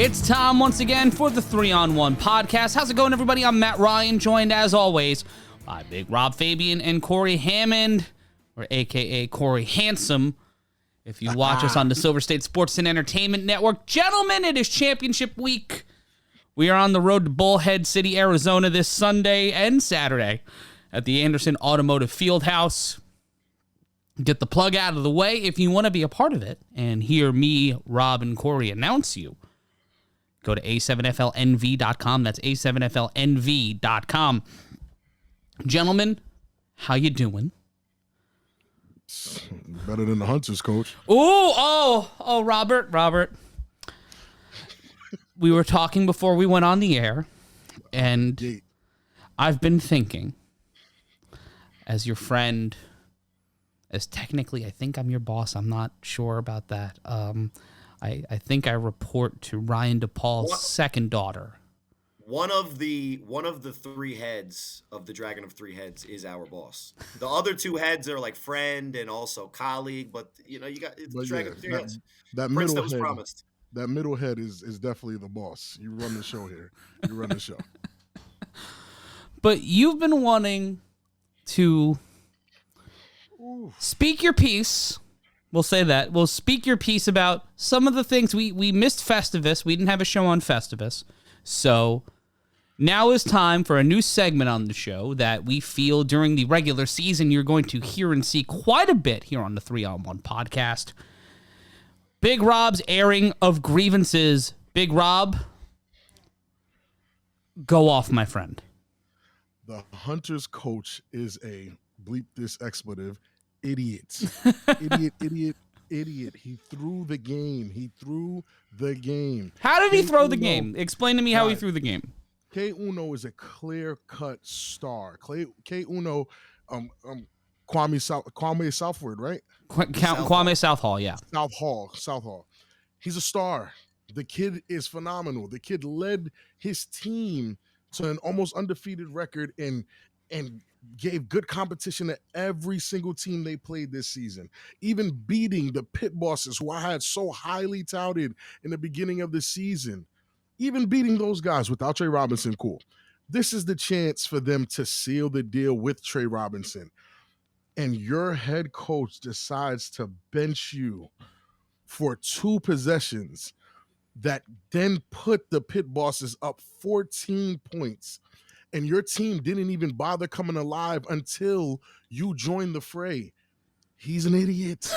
It's time once again for the 3-on-1 podcast. How's it going, everybody? I'm Matt Ryan, joined as always by Big Rob, Fabien and Cory Hammond, or AKA Cory Handsome, if you watch us on the Silver State Sports and Entertainment Network. Gentlemen, it is championship week. We are on the road to Bullhead City, Arizona this Sunday and Saturday at the Anderson Automotive Fieldhouse. Get the plug out of the way if you want to be a part of it and hear me, Rob, and Cory announce you. Go to A7FLNV.com. That's A7FLNV.com. Gentlemen, how you doing? Better than the Hunters, coach. Oh, Robert. We were talking before we went on the air, and I've been thinking, as your friend, as technically I think I'm your boss, I'm not sure about that. I think I report to Ryan DePaul's second daughter. One of the three heads of the Dragon of Three Heads is our boss. The other two heads are like friend and also colleague, but you got it's the Dragon of Three Heads. That Prince middle that was head, promised. That middle head is definitely the boss. You run the show here. You run the show. But you've been wanting to speak your piece. We'll say that. We'll speak your piece about some of the things we missed Festivus. We didn't have a show on Festivus. So now is time for a new segment on the show that we feel during the regular season you're going to hear and see quite a bit here on the 3-on-1 podcast. Big Rob's airing of grievances. Big Rob, go off, my friend. The Hunters coach is a, bleep this expletive, idiot. Idiot. He threw the game. How did he throw the game? Explain to me how he threw the game. K Uno is a clear-cut star. K Uno, Kwame Southward, right? Kwame Southall, yeah. Southall. He's a star. The kid is phenomenal. The kid led his team to an almost undefeated record and gave good competition to every single team they played this season, even beating the pit bosses who I had so highly touted in the beginning of the season, even beating those guys without Trey Robinson. Cool. This is the chance for them to seal the deal with Trey Robinson. And your head coach decides to bench you for 2 possessions that then put the pit bosses up 14 points. And your team didn't even bother coming alive until you joined the fray. He's an idiot.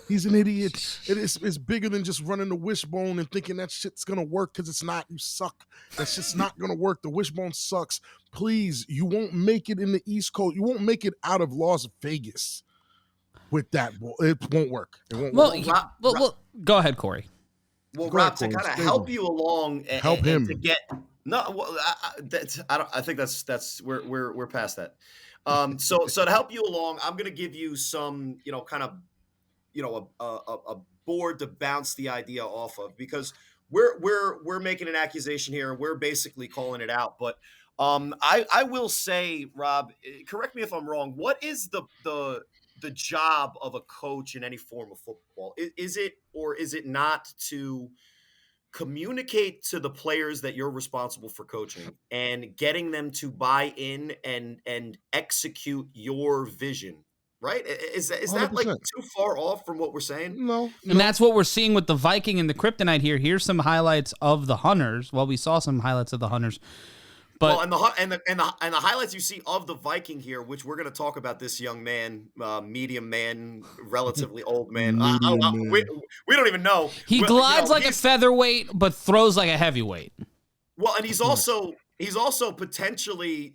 It's bigger than just running the wishbone and thinking that shit's going to work because it's not. You suck. That shit's not going to work. The wishbone sucks. Please, you won't make it in the East Coast. You won't make it out of Las Vegas with that. It won't work. It won't work. Well, go ahead, Cory. Well, Rob, to kind of help you along help him to get I think that's we're past that. So to help you along, I'm going to give you some a board to bounce the idea off of, because we're making an accusation here. We're basically calling it out. But I will say, Rob, correct me if I'm wrong. What is the job of a coach in any form of football? Is it or is it not to communicate to the players that you're responsible for coaching and getting them to buy in and execute your vision? Right? Is that like too far off from what we're saying? No. And that's what we're seeing with the Viking and the Kryptonite here. Here's some highlights of the Hunters. Well, we saw some highlights of the Hunters. But and the highlights you see of the Viking here, which we're going to talk about this young man, medium man, relatively old man. We don't even know. He glides like a featherweight, but throws like a heavyweight. Well, and he's also potentially,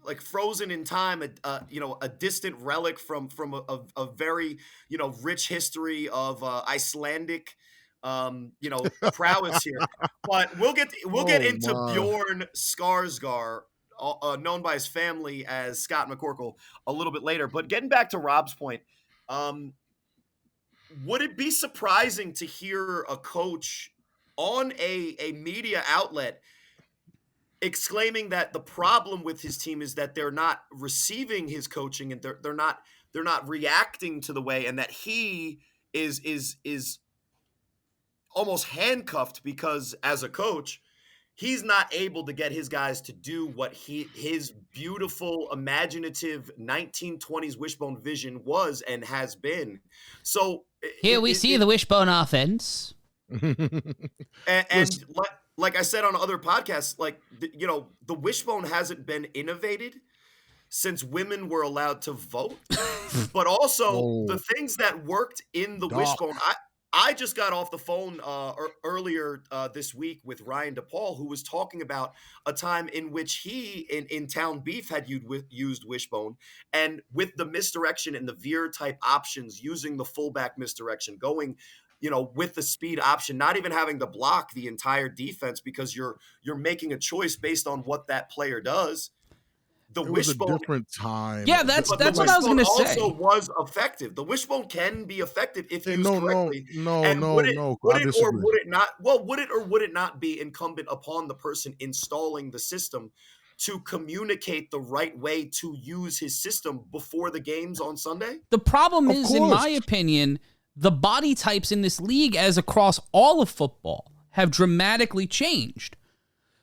like frozen in time, a distant relic from a very, rich history of Icelandic, prowess here. But we'll get into Bjorn Skarsgård, known by his family as Scott McCorkle, a little bit later. But getting back to Rob's point, would it be surprising to hear a coach on a media outlet exclaiming that the problem with his team is that they're not receiving his coaching and they're not reacting to the way, and that he is almost handcuffed because as a coach, he's not able to get his guys to do what his beautiful, imaginative 1920s wishbone vision was and has been. So Here we see the wishbone offense. and like I said on other podcasts, like the wishbone hasn't been innovated since women were allowed to vote, but also the things that worked in the wishbone. I just got off the phone earlier this week with Ryan DePaul, who was talking about a time in which he, in Town Beef, had used wishbone, and with the misdirection and the veer type options, using the fullback misdirection, going, with the speed option, not even having to block the entire defense because you're making a choice based on what that player does. The wishbone, was a different time. Yeah, that's what I was going to say. Also was effective. The wishbone can be effective if used correctly. No. Would it or would it not? Well, would it or would it not be incumbent upon the person installing the system to communicate the right way to use his system before the games on Sunday? The problem is, in my opinion, the body types in this league, as across all of football, have dramatically changed.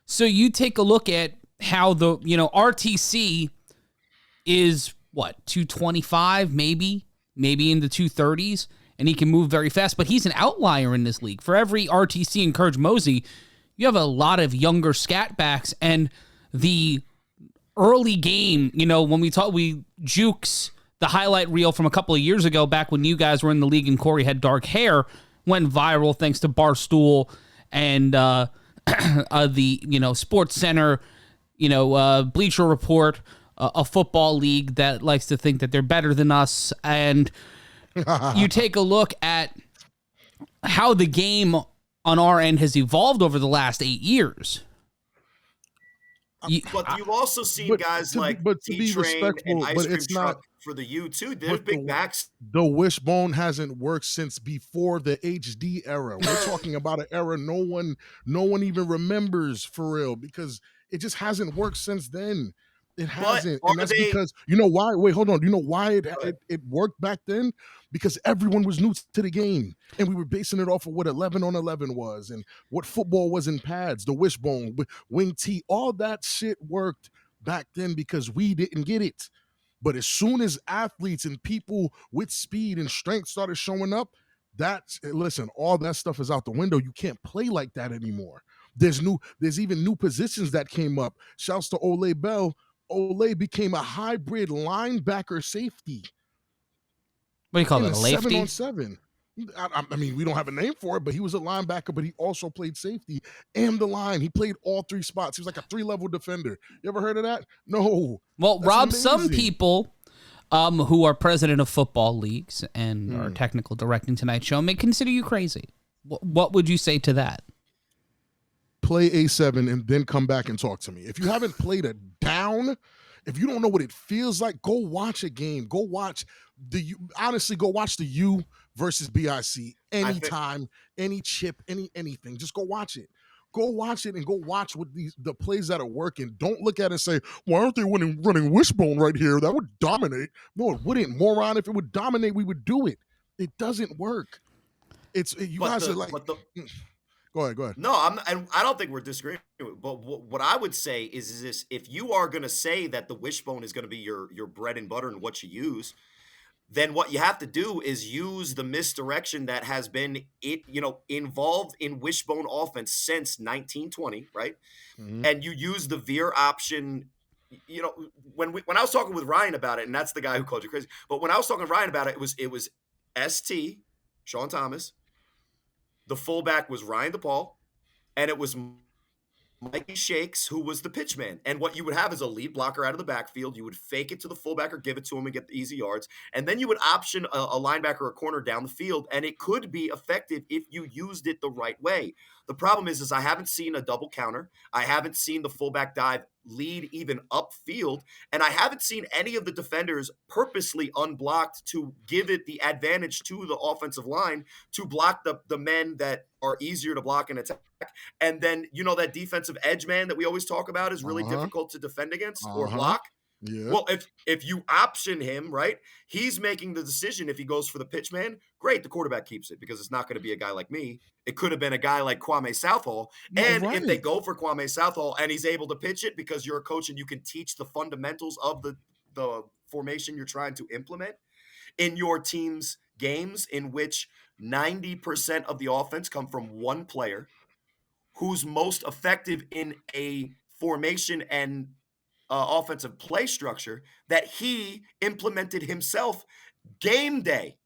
So you take a look at how the, RTC is, 225, maybe in the 230s, and he can move very fast, but he's an outlier in this league. For every RTC and Courage Mosey, you have a lot of younger scat backs, and the early game, when we jukes the highlight reel from a couple of years ago, back when you guys were in the league and Corey had dark hair, went viral thanks to Barstool and the Sports Center, Bleacher Report, a football league that likes to think that they're better than us. And you take a look at how the game on our end has evolved over the last 8 years. But you've also seen guys like T-Train and Ice Cream Truck for the U too. They're big backs. The wishbone hasn't worked since before the HD era. We're talking about an era no one even remembers for real, because it just hasn't worked since then. It hasn't, and that's because why? Wait, hold on. You know why it worked back then? Because everyone was new to the game, and we were basing it off of what 11 on 11 was, and what football was in pads, the wishbone, wing tee, all that shit worked back then because we didn't get it. But as soon as athletes and people with speed and strength started showing up, all that stuff is out the window. You can't play like that anymore. There's even new positions that came up. Shouts to Ole Bell. Ole became a hybrid linebacker safety. What do you call it? A lefty? 7-on-7. I mean, we don't have a name for it, but he was a linebacker, but he also played safety and the line. He played all three spots. He was like a 3-level defender. You ever heard of that? No. Well, Rob, amazing. Some people who are president of football leagues and are technical directing tonight's show may consider you crazy. What would you say to that? Play A7 and then come back and talk to me. If you haven't played a down, if you don't know what it feels like, go watch a game. Go watch the U versus BIC anytime, any chip, anything. Just go watch it. Go watch it and go watch what the plays that are working. Don't look at it and say, why aren't they running wishbone right here? That would dominate. No, it wouldn't, moron. If it would dominate, we would do it. It doesn't work. Go ahead. No, I don't think we're disagreeing. But what I would say is this: if you are going to say that the wishbone is going to be your bread and butter and what you use, then what you have to do is use the misdirection that has been involved in wishbone offense since 1920, right? Mm-hmm. And you use the veer option. When I was talking with Ryan about it, and that's the guy who called you crazy. But when I was talking to Ryan about it, it was ST, Sean Thomas. The fullback was Ryan DePaul, and it was Mikey Shakes, who was the pitch man. And what you would have is a lead blocker out of the backfield. You would fake it to the fullback or give it to him and get the easy yards. And then you would option a linebacker or a corner down the field, and it could be effective if you used it the right way. The problem is I haven't seen a double counter. I haven't seen the fullback dive lead even upfield, and I haven't seen any of the defenders purposely unblocked to give it the advantage to the offensive line to block the men that are easier to block and attack. And then, that defensive edge man that we always talk about is really difficult to defend against or block. Yeah. Well, if you option him, right, he's making the decision. If he goes for the pitch man, great, the quarterback keeps it because it's not going to be a guy like me. It could have been a guy like Kwame Southall. No, And if they right. go for Kwame Southall and he's able to pitch it because you're a coach and you can teach the fundamentals of the formation you're trying to implement in your team's games, in which 90% of the offense come from one player who's most effective in a formation and offensive play structure that he implemented himself game day.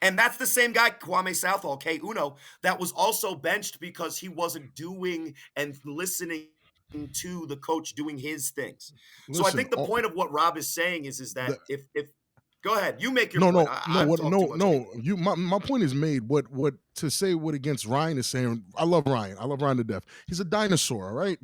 And that's the same guy, Kwame Southall, K. Uno, that was also benched because he wasn't doing and listening to the coach doing his things. So I Listen, think the point of what Rob is saying is that if go ahead, you make your no, point. no, no. I've What? talked too No, much no. anyway. You. My point is made. What to say? What against Ryan is saying? I love Ryan. I love Ryan to death. He's a dinosaur, right?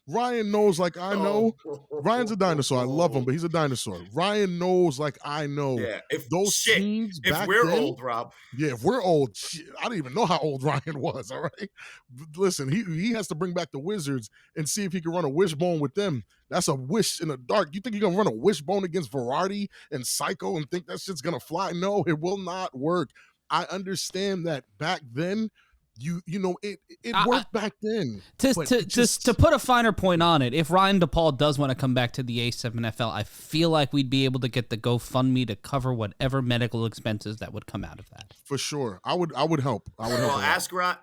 Ryan knows like I know. Ryan's a dinosaur. I love him, but he's a dinosaur. Ryan knows like I know. Yeah. Those teams If back we're then. old, Rob. Yeah, if we're old, shit, I don't even know how old Ryan was. All right, listen, he has to bring back the Wizards and see if he can run a wishbone with them. That's a wish in the dark. You think you're gonna run a wishbone against Verardi and Psycho and think that shit's gonna fly? No, it will not work. I understand that back then, you know it worked back then. To put a finer point on it, if Ryan DePaul does want to come back to the A7FL, I feel like we'd be able to get the GoFundMe to cover whatever medical expenses that would come out of that. For sure, I would help. Well, ask Ryan.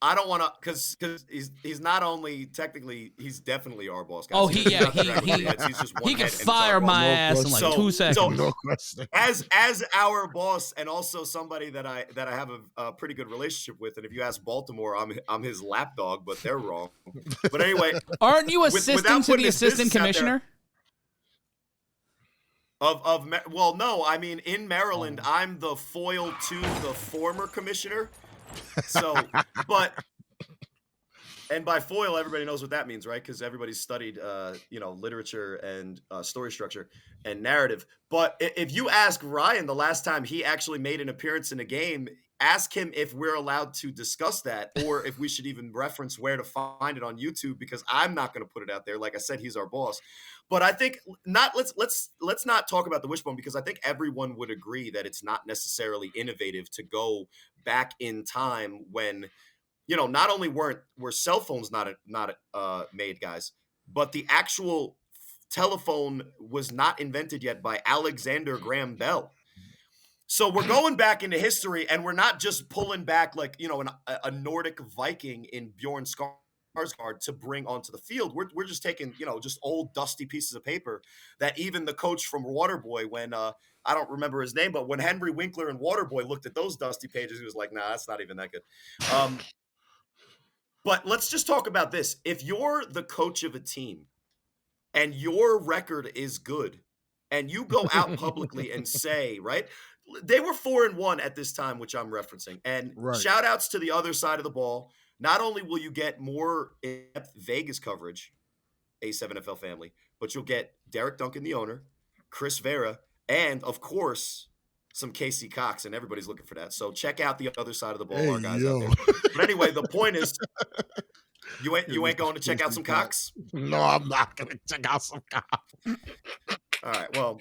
I don't want to because he's not only technically he's definitely our boss. Guys. Oh, he can fire my ass in like 2 seconds. So, no question. As our boss and also somebody that I have a pretty good relationship with, and if you ask Baltimore, I'm his lapdog, but they're wrong. But anyway, aren't you assistant to the assistant commissioner? Well, no, I mean in Maryland, I'm the foil to the former commissioner. So, and by foil, everybody knows what that means, right? Because everybody's studied, literature and story structure and narrative. But if you ask Ryan the last time he actually made an appearance in a game, ask him if we're allowed to discuss that, or if we should even reference where to find it on YouTube, because I'm not going to put it out there. Like I said, he's our boss. But I think let's not talk about the wishbone, because I think everyone would agree that it's not necessarily innovative to go back in time when, not only were cell phones not made, guys, but the actual telephone was not invented yet by Alexander Graham Bell. So we're going back into history, and we're not just pulling back like, a Nordic Viking in Bjorn Skarsgård to bring onto the field. We're just taking, just old dusty pieces of paper that even the coach from Waterboy, when I don't remember his name, but when Henry Winkler and Waterboy looked at those dusty pages, he was like, nah, that's not even that good. But let's just talk about this. If you're the coach of a team and your record is good, and you go out publicly and say, right, they were 4-1 at this time, which I'm referencing. And shout outs to the other side of the ball. Not only will you get more in-depth Vegas coverage, A7FL family, but you'll get Derek Duncan, the owner, Chris Vera, and of course, some Casey Cox, and everybody's looking for that. So check out the other side of the ball, our guys out there. But anyway, the point is, you ain't going to check out some Cox? No, I'm not going to check out some Cox. All right, well,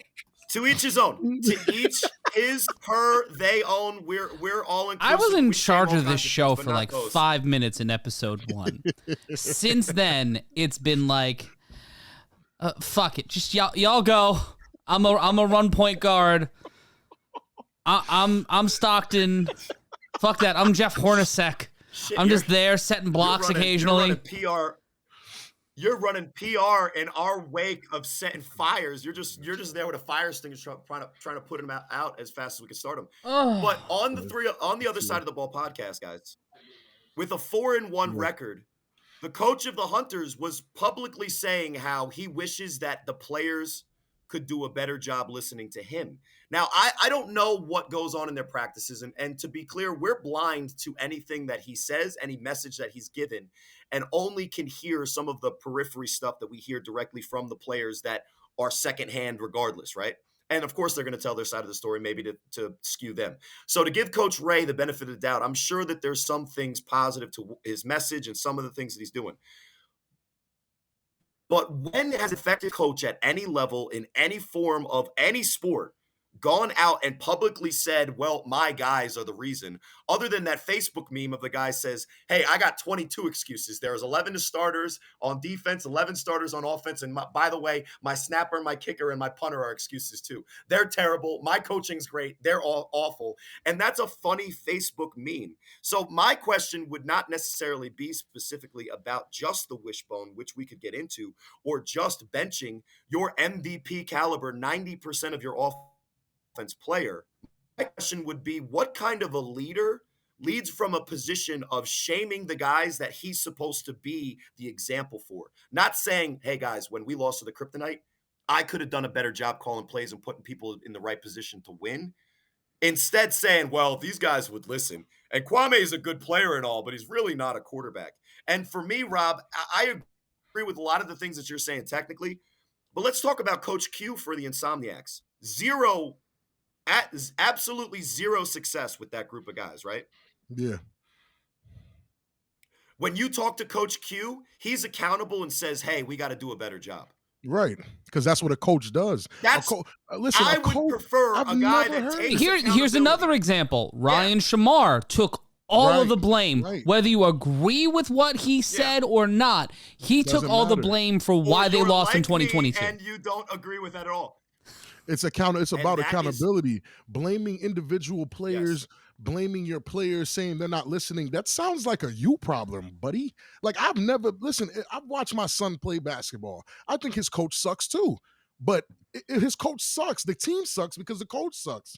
to each his own. To each his, her, they own. We're all inclusive. I was in charge of this show for like 5 minutes in episode 1. Since then, it's been like, fuck it, just y'all go. I'm a run point guard. I'm Stockton. Fuck that. I'm Jeff Hornacek. Shit, I'm just there setting blocks occasionally. You're running PR in our wake of setting fires. You're just there with a fire extinguisher trying to put them out as fast as we can start them. But on the other side of the ball podcast, guys, with a 4-1 record, the coach of the Hunters was publicly saying how he wishes that the players could do a better job listening to him. Now, I don't know what goes on in their practices. And to be clear, we're blind to anything that he says, any message that he's given, and only can hear some of the periphery stuff that we hear directly from the players that are secondhand regardless, right? And of course, they're going to tell their side of the story, maybe to skew them. So to give Coach Ray the benefit of the doubt, I'm sure that there's some things positive to his message and some of the things that he's doing. But when has an effective coach at any level, in any form of any sport, gone out and publicly said, well, my guys are the reason, other than that Facebook meme of the guy says, hey, I got 22 excuses. There's 11 starters on defense, 11 starters on offense. And by the way, my snapper, my kicker, and my punter are excuses too. They're terrible. My coaching's great. They're all awful. And that's a funny Facebook meme. So my question would not necessarily be specifically about just the wishbone, which we could get into, or just benching your MVP caliber 90% of your offense player. My question would be, what kind of a leader leads from a position of shaming the guys that he's supposed to be the example for? Not saying, hey guys, when we lost to the Kryptonite, I could have done a better job calling plays and putting people in the right position to win. Instead saying, well, these guys would listen. And Kwame is a good player and all, but he's really not a quarterback. And for me, Rob, I agree with a lot of the things that you're saying technically, but let's talk about Coach Q for the Insomniacs. Absolutely zero success with that group of guys, right? Yeah. When you talk to Coach Q, he's accountable and says, hey, we got to do a better job. Right, because that's what a coach does. Listen, I would prefer a guy that takes Here's another example. Ryan Shamar took all of the blame. Right. Whether you agree with what he said or not, he took all the blame for why they lost in 2022. And you don't agree with that at all. It's about accountability. Blaming individual players, blaming your players, saying they're not listening. That sounds like a you problem, buddy. Like, I've watched my son play basketball. I think his coach sucks too. But if his coach sucks, the team sucks because the coach sucks.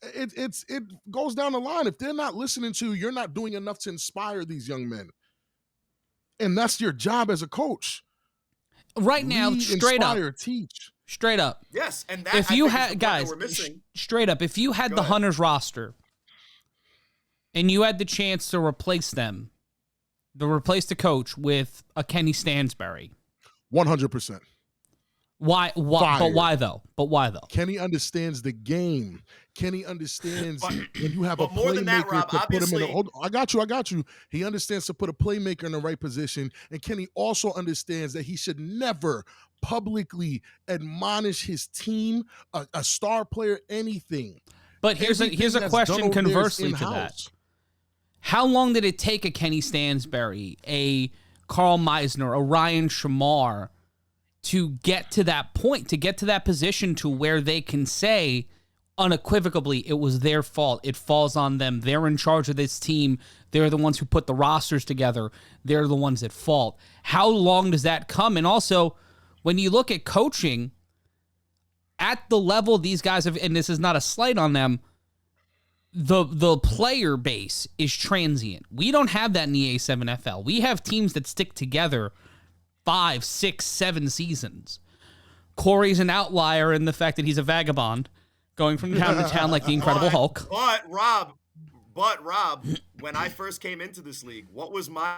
It goes down the line. If they're not listening to you, you're not doing enough to inspire these young men. And that's your job as a coach. Right now, straight up. Teach. Straight up. Yes, and that if you had guys, straight up, if you had the Hunters roster and you had the chance to replace them, to replace the coach with a Kenny Stansbury, 100%. Why? But why though? Kenny understands the game. Kenny understands when you have a more than that, playmaker Rob, to put him in. I got you. He understands to put a playmaker in the right position, and Kenny also understands that he should never publicly admonish his team, a star player, anything. But here's a question conversely to that. How long did it take a Kenny Stansbury, a Carl Meisner, a Ryan Shamar to get to that point, to get to that position to where they can say unequivocally it was their fault, it falls on them, they're in charge of this team, they're the ones who put the rosters together, they're the ones at fault? How long does that come? And also, when you look at coaching, at the level these guys have, and this is not a slight on them, the player base is transient. We don't have that in the A7FL. We have teams that stick together 5, 6, 7 seasons. Corey's an outlier in the fact that he's a vagabond, going from town to town like the Incredible Hulk. But Rob, when I first came into this league, what was my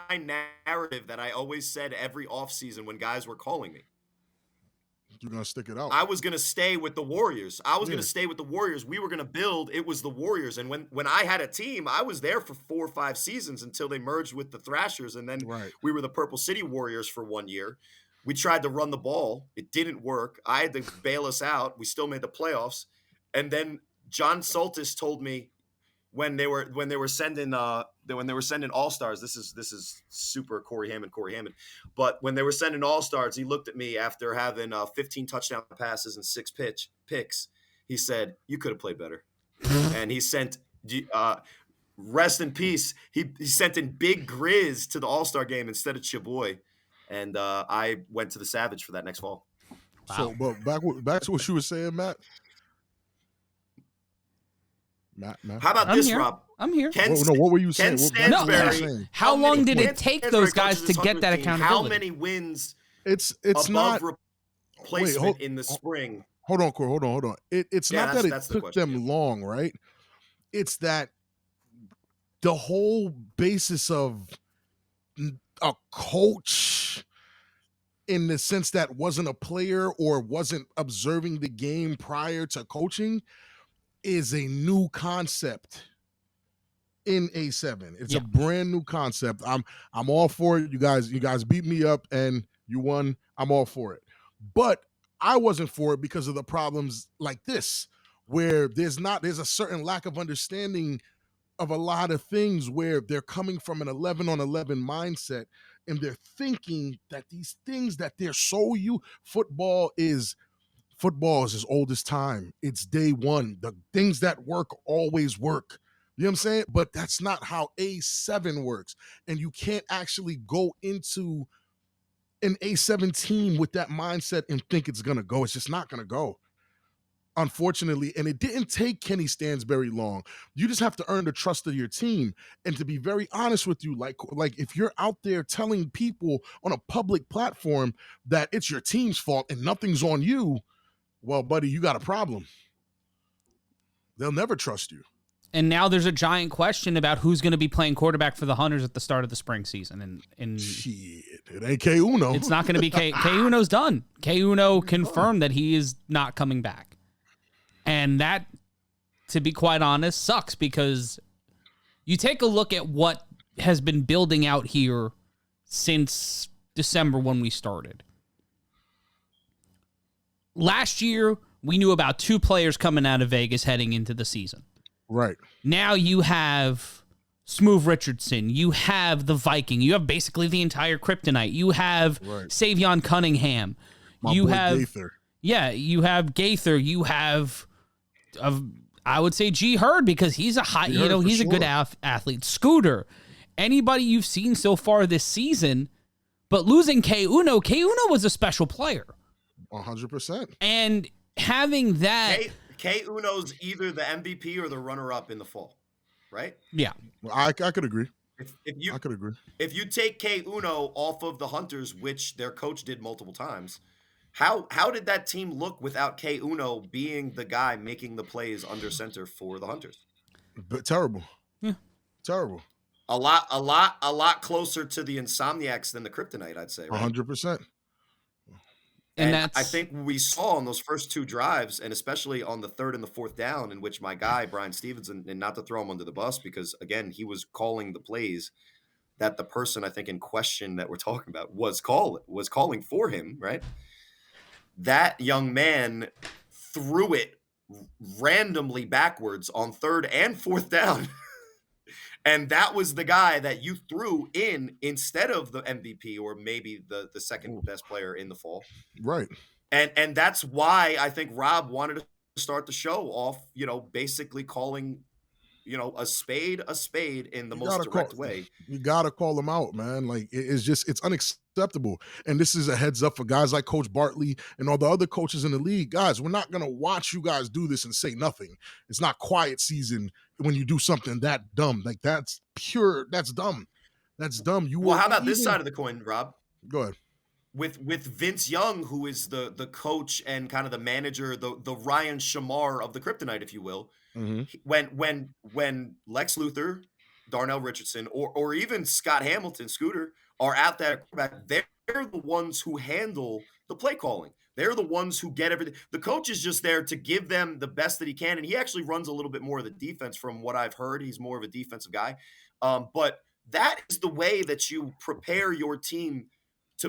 narrative that I always said every offseason when guys were calling me? You're going to stick it out. I was going to stay with the Warriors. We were going to build. It was the Warriors. And when I had a team, I was there for 4 or 5 seasons until they merged with the Thrashers. And then we were the Purple City Warriors for 1 year. We tried to run the ball. It didn't work. I had to bail us out. We still made the playoffs. And then John Soltis told me when they were sending All-Stars, this is super Cory Hammond. But when they were sending All-Stars, he looked at me after having 15 touchdown passes and 6 picks. He said, "You could have played better." And he sent rest in peace. He sent in Big Grizz to the All-Star game instead of Chaboy. And I went to the Savage for that next fall. Wow. So, but back to what you were saying, Matt. How about this, Rob? I'm here. What were you saying? Stansbury, how long did it take those guys to get that accountability? How many wins? It's above not replacement in the spring. Hold on, Corey. Hold on. It's not that it took them long, right? It's that the whole basis of a coach, in the sense that wasn't a player or wasn't observing the game prior to coaching, is a new concept in A7. It's a brand new concept. I'm all for it. You guys beat me up, and You won. I'm all for it. But I wasn't for it because of the problems like this, where there's a certain lack of understanding of a lot of things, where they're coming from an 11-on-11 mindset, and they're thinking that these things that they're so football is as old as time. It's day one. The things that work always work. You know what I'm saying? But that's not how A7 works. And you can't actually go into an A7 team with that mindset and think it's going to go. It's just not going to go, unfortunately. And it didn't take Kenny Stansberry long. You just have to earn the trust of your team. And to be very honest with you, like if you're out there telling people on a public platform that it's your team's fault and nothing's on you, well, buddy, you got a problem. They'll never trust you. And now there's a giant question about who's going to be playing quarterback for the Hunters at the start of the spring season. And shit, it ain't K Uno. It's not going to be K Uno's done. K Uno confirmed that he is not coming back. And that, to be quite honest, sucks, because you take a look at what has been building out here since December when we started. Last year, we knew about 2 players coming out of Vegas heading into the season. Right. Now you have Smooth Richardson. You have the Viking. You have basically the entire Kryptonite. You have Savion Cunningham. You have Gaither. Yeah, you have Gaither. You have, I would say, G Hurd, because he's a hot, he's a good athlete. Scooter. Anybody you've seen so far this season, but losing K Uno was a special player. 100%. And having that... K Uno's either the MVP or the runner-up in the fall, right? Yeah. Well, I could agree. I could agree. If you take K Uno off of the Hunters, which their coach did multiple times, how did that team look without K Uno being the guy making the plays under center for the Hunters? But terrible. Yeah. Terrible. A lot closer to the Insomniacs than the Kryptonite, I'd say. Right? 100%. And I think we saw on those first 2 drives, and especially on the 3rd and the 4th down, in which my guy, Brian Stevenson, and not to throw him under the bus, because, again, he was calling the plays that the person, I think, in question that we're talking about was calling for him, right? That young man threw it randomly backwards on 3rd and 4th down. And that was the guy that you threw in instead of the MVP or maybe the second best player in the fall. Right. And that's why I think Rob wanted to start the show off, basically calling, a spade in the most direct way. You got to call them out, man. Like, it's unacceptable. And this is a heads up for guys like Coach Bartley and all the other coaches in the league. Guys, we're not going to watch you guys do this and say nothing. It's not quiet season when you do something that dumb. Like, that's dumb. That's dumb. How about this side of the coin, Rob? Go ahead. With Vince Young, who is the coach and kind of the manager, the Ryan Shamar of the Kryptonite, if you will. Mm-hmm. When Lex Luthor, Darnell Richardson, or even Scott Hamilton, Scooter, are out there, they're the ones who handle the play calling. They're the ones who get everything. The coach is just there to give them the best that he can, and he actually runs a little bit more of the defense from what I've heard. He's more of a defensive guy. But that is the way that you prepare your team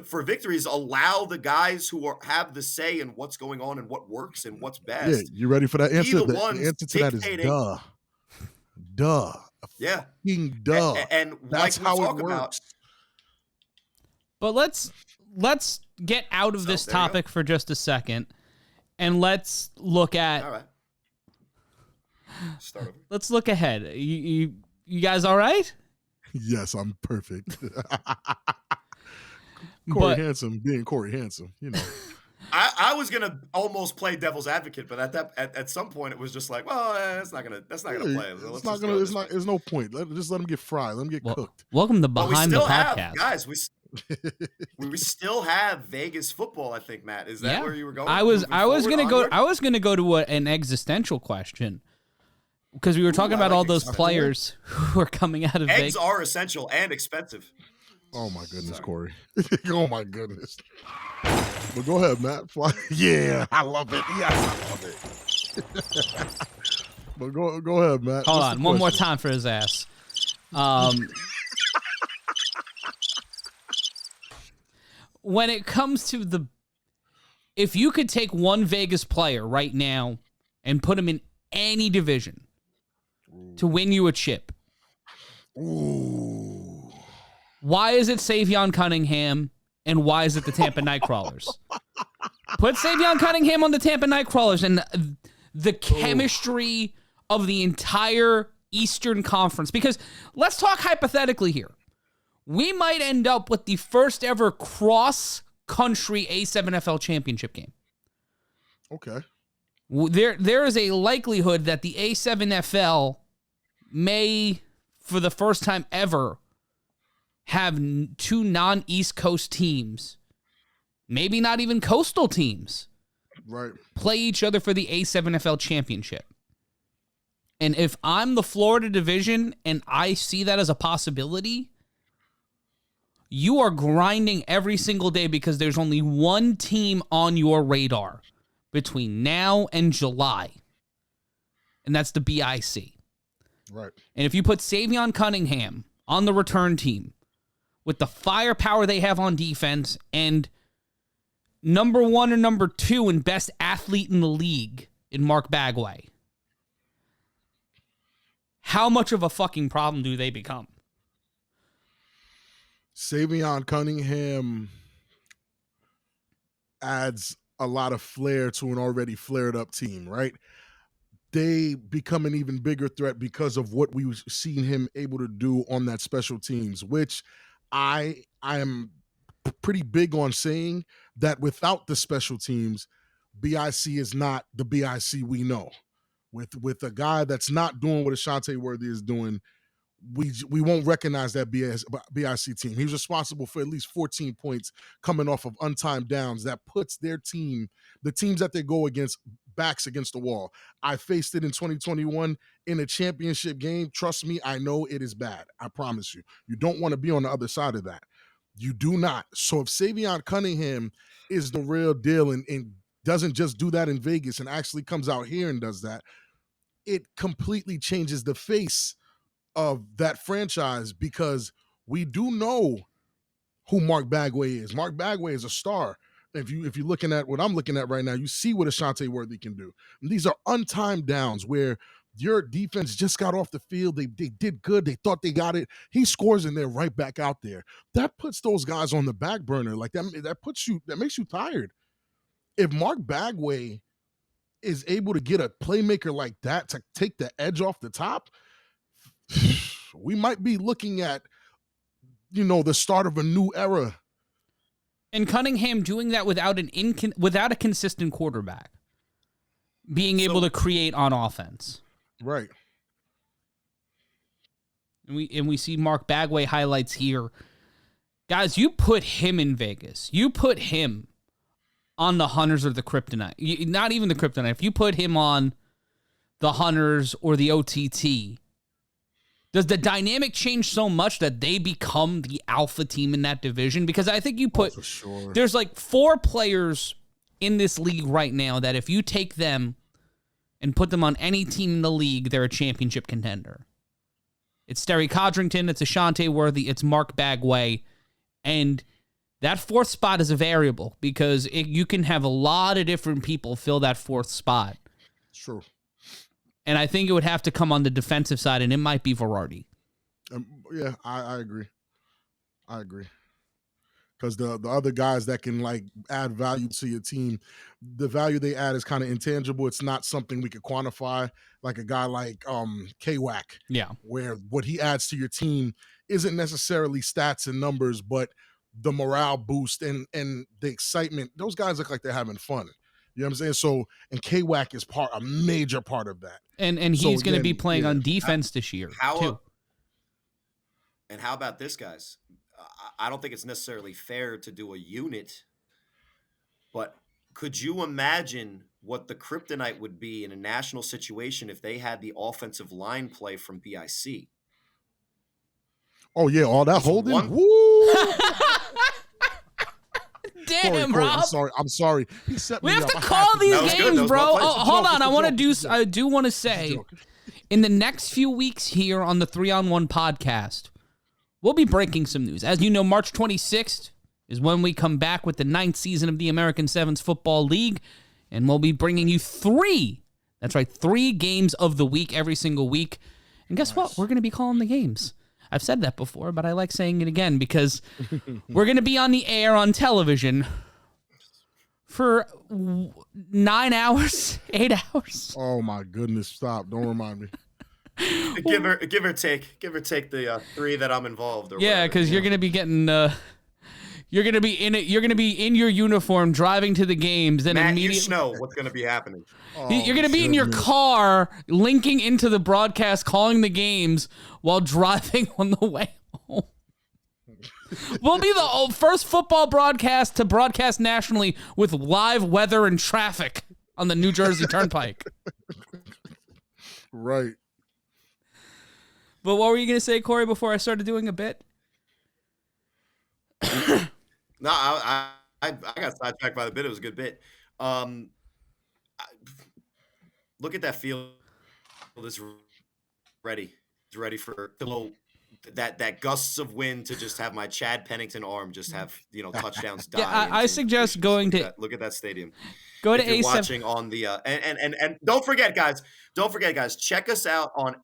for victories. Allow the guys who have the say in what's going on and what works and what's best. Yeah, you ready for that answer? The answer to that is duh. Duh. Yeah. Duh. And that's like how it works. But let's get out of this topic for just a second, and let's look at. All right. Start over. Let's look ahead. You guys all right? Yes, I'm perfect. Cory Handsome being Cory Handsome, I was gonna almost play devil's advocate, but at some point it was just like, well, that's not gonna play. There's no point. Just let him get fried. Let him get cooked. Welcome to Behind the Podcast, guys. We still have Vegas football. I think, Matt, is that where you were going? I was gonna go to an existential question. Because we were talking about all those players who are coming out of Vegas. Eggs are essential and expensive. Oh, my goodness, Corey. Oh, my goodness. But go ahead, Matt. Yeah, I love it. Yes, I love it. But go ahead, Matt. Hold on. One more time for his ass. when it comes to if you could take one Vegas player right now and put him in any division to win you a chip, Ooh. why is it Savion Cunningham and why is it the Tampa Nightcrawlers? Put Savion Cunningham on the Tampa Nightcrawlers and the chemistry of the entire Eastern Conference. Because let's talk hypothetically here. We might end up with the first ever cross-country A7FL championship game. Okay. There is a likelihood that the A7FL may, for the first time ever, have two non-East Coast teams, maybe not even coastal teams, right, play each other for the A7FL championship. And if I'm the Florida division and I see that as a possibility, you are grinding every single day because there's only one team on your radar between now and July, and that's the BIC. Right. And if you put Savion Cunningham on the return team with the firepower they have on defense and number 1 or number 2 and best athlete in the league in Mark Bagway, how much of a fucking problem do they become? Savion Cunningham adds a lot of flair to an already flared up team, right? They become an even bigger threat because of what we've seen him able to do on that special teams, which I am pretty big on saying that without the special teams, BIC is not the BIC we know. With a guy that's not doing what Ashante Worthy is doing, we won't recognize that BIC team. He's responsible for at least 14 points coming off of untimed downs that puts their team, the teams that they go against, backs against the wall. I faced it in 2021 in a championship game. Trust me, I know it is bad. I promise you. You don't want to be on the other side of that. You do not. So if Savion Cunningham is the real deal and doesn't just do that in Vegas and actually comes out here and does that, it completely changes the face of that franchise because we do know who Mark Bagway is. Mark Bagway is a star. If you're looking at what I'm looking at right now, you see what Ashante Worthy can do. And these are untimed downs where your defense just got off the field. They did good. They thought they got it. He scores and they're right back out there. That puts those guys on the back burner. Like that makes you tired. If Mark Bagway is able to get a playmaker like that to take the edge off the top, we might be looking at, the start of a new era. And Cunningham doing that without without a consistent quarterback, being able to create on offense. Right. And we see Mark Bagway highlights here. Guys, you put him in Vegas. You put him on the Hunters or the Kryptonite. Not even the Kryptonite. If you put him on the Hunters or the OTT, does the dynamic change so much that they become the alpha team in that division? Because I think you put, for sure, there's like 4 players in this league right now that if you take them and put them on any team in the league, they're a championship contender. It's Sterry Codrington, it's Ashante Worthy, it's Mark Bagway, and that 4th spot is a variable because you can have a lot of different people fill that 4th spot. True. And I think it would have to come on the defensive side, and it might be Verardi. Yeah, I agree. I agree. Because the other guys that can add value to your team, the value they add is kind of intangible. It's not something we could quantify. Like a guy like K-Wack. Yeah. Where what he adds to your team isn't necessarily stats and numbers, but the morale boost and the excitement. Those guys look like they're having fun. You know what I'm saying? So, and K-Wack is a major part of that. And he's going to be playing on defense this year, too. And how about this, guys? I don't think it's necessarily fair to do a unit, but could you imagine what the kryptonite would be in a national situation if they had the offensive line play from BIC? Oh, yeah, all that holding? Woo! Damn, Corey, Rob. I'm sorry. He set we me have up. to call these games, bro. Oh, hold on. I do want to say, in the next few weeks here on the 3-on-1 podcast, we'll be breaking some news. As you know, March 26th is when we come back with the 9th season of the American Sevens Football League, and we'll be bringing you 3 games of the week every single week. And guess what? We're going to be calling the games. I've said that before, but I like saying it again because we're going to be on the air on television for 9 hours, 8 hours. Oh my goodness! Stop! Don't remind me. Give or take the 3 that I'm involved. Yeah, because you're going to be getting. You're gonna be in it. You're gonna be in your uniform, driving to the games, and Matt, immediately you know what's gonna be happening. You're gonna be in your car, linking into the broadcast, calling the games while driving on the way home. We'll be the first football broadcast to broadcast nationally with live weather and traffic on the New Jersey Turnpike. Right. But what were you gonna say, Corey? Before I started doing a bit. No, I got sidetracked by the bit. It was a good bit. Look at that field. It's ready. It's ready for the little that gusts of wind to just have my Chad Pennington arm just have touchdowns. Yeah, I suggest going to look at that stadium. Go to A7. Watching on the and don't forget, guys. Check us out on.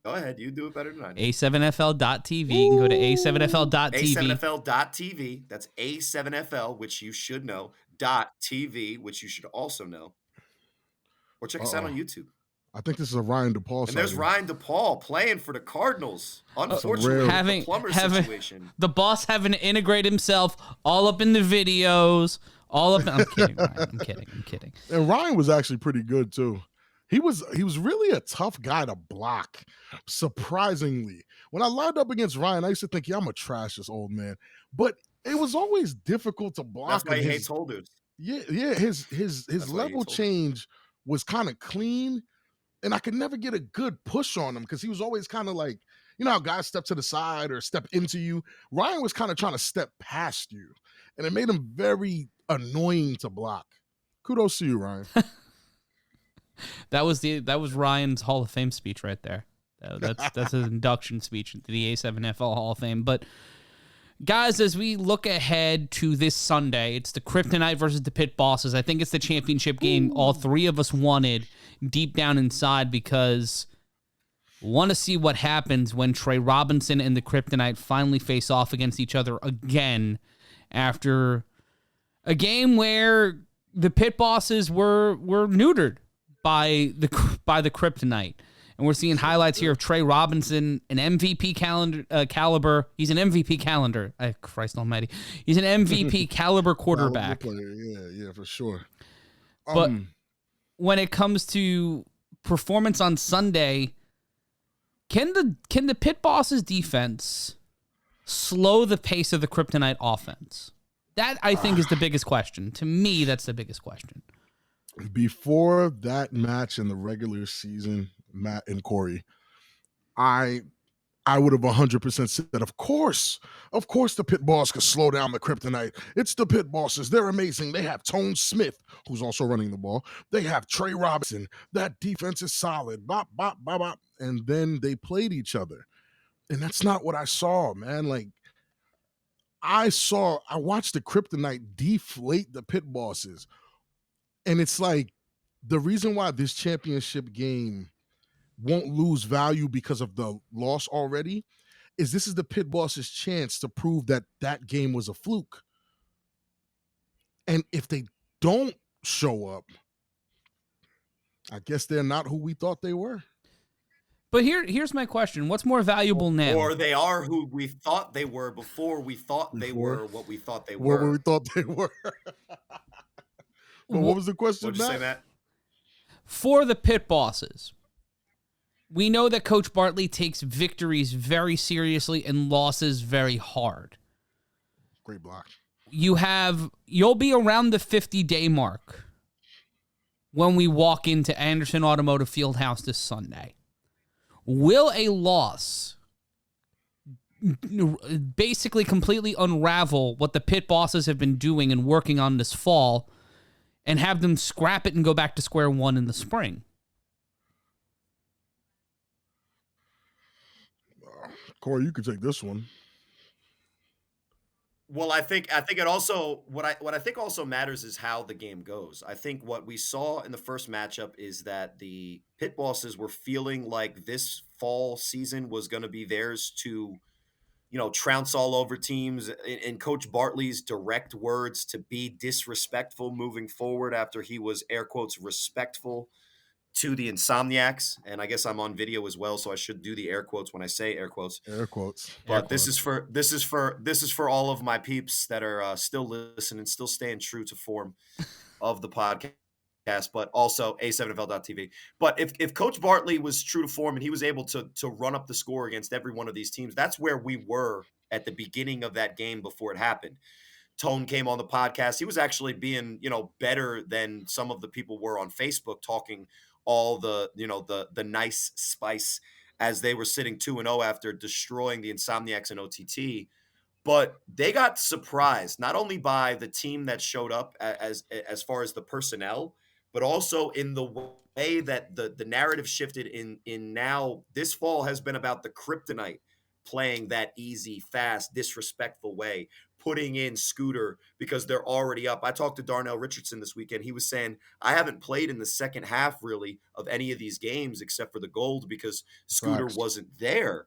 Go ahead. You do it better than I do. A7FL.tv. You can go to A7FL.tv. A7FL.tv. That's A7FL, which you should know. .tv, which you should also know. Or check us out on YouTube. I think this is a Ryan DePaul. And there's Ryan DePaul playing for the Cardinals. Unfortunately, the plumber situation. The boss having to integrate himself all up in the videos. All up. I'm kidding, Ryan. I'm kidding. And Ryan was actually pretty good too. He was really a tough guy to block, surprisingly. When I lined up against Ryan, I used to think, I'm going to trash this old man. But it was always difficult to block. That's why he hates holders. Yeah, his level change was kind of clean, and I could never get a good push on him because he was always kind of like, how guys step to the side or step into you? Ryan was kind of trying to step past you, and it made him very annoying to block. Kudos to you, Ryan. That was Ryan's Hall of Fame speech right there. That's his induction speech into the A7FL Hall of Fame. But guys, as we look ahead to this Sunday, it's the Kryptonite versus the Pit Bosses. I think it's the championship game all 3 of us wanted deep down inside because we want to see what happens when Trey Robinson and the Kryptonite finally face off against each other again after a game where the Pit Bosses were neutered by the Kryptonite. And we're seeing highlights here of Trey Robinson, an MVP caliber. He's an MVP calendar. Christ almighty. He's an MVP caliber quarterback. Yeah, for sure. But when it comes to performance on Sunday, can the Pit Bosses defense slow the pace of the Kryptonite offense? That, I think, is the biggest question. To me, that's the biggest question. Before that match in the regular season, Matt and Corey, I would have 100% said that, of course the Pit Boss could slow down the Kryptonite. It's the Pit Bosses. They're amazing. They have Tone Smith, who's also running the ball. They have Trey Robinson. That defense is solid. Bop, bop, bop, bop. And then they played each other. And that's not what I saw, man. Like, I watched the Kryptonite deflate the Pit Bosses. And it's like the reason why this championship game won't lose value because of the loss already is this is the Pit Boss's chance to prove that that game was a fluke. And if they don't show up, I guess they're not who we thought they were. But here's my question. What's more valuable now? Or they are who we thought they were before we thought they were what we thought they were. What we thought they were. But what was the question, What'd you say, Matt? For the Pit Bosses, we know that Coach Bartley takes victories very seriously and losses very hard. Great block. You'll be around the 50-day mark when we walk into Anderson Automotive Fieldhouse this Sunday. Will a loss basically completely unravel what the Pit Bosses have been doing and working on this fall and have them scrap it and go back to square one in the spring? Corey, you could take this one. Well, I think it also what I think also matters is how the game goes. I think what we saw in the first matchup is that the pit bosses were feeling like this fall season was going to be theirs to, trounce all over teams. In Coach Bartley's direct words, to be disrespectful moving forward after he was air quotes respectful to the Insomniacs. And I guess I'm on video as well, so I should do the air quotes when I say air quotes. Air quotes. But this is for all of my peeps that are still listening, still staying true to form of the podcast, but also A7FL.tv. But if Coach Bartley was true to form and he was able to run up the score against every one of these teams, that's where we were at the beginning of that game before it happened. Tone came on the podcast. He was actually being, better than some of the people were on Facebook, talking all the nice spice as they were sitting 2-0 after destroying the Insomniacs in OTT. But they got surprised not only by the team that showed up as far as the personnel, but also in the way that the narrative shifted in now this fall has been about the Kryptonite playing that easy, fast, disrespectful way, putting in Scooter because they're already up. I talked to Darnell Richardson this weekend. He was saying, I haven't played in the second half really of any of these games except for the gold because Scooter wasn't there.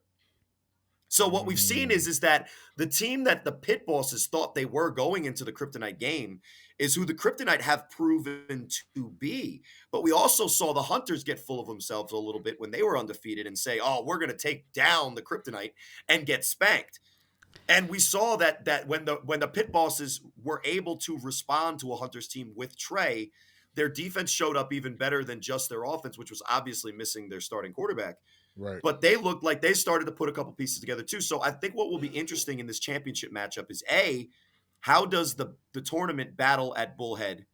So what we've seen is that the team that the pit bosses thought they were going into the Kryptonite game is who the Kryptonite have proven to be. But we also saw the Hunters get full of themselves a little bit when they were undefeated and say, oh, we're going to take down the Kryptonite and get spanked. And we saw that when the pit bosses were able to respond to a Hunters team with Trey, their defense showed up even better than just their offense, which was obviously missing their starting quarterback. Right. But they looked like they started to put a couple pieces together too. So I think what will be interesting in this championship matchup is how does the tournament battle at Bullhead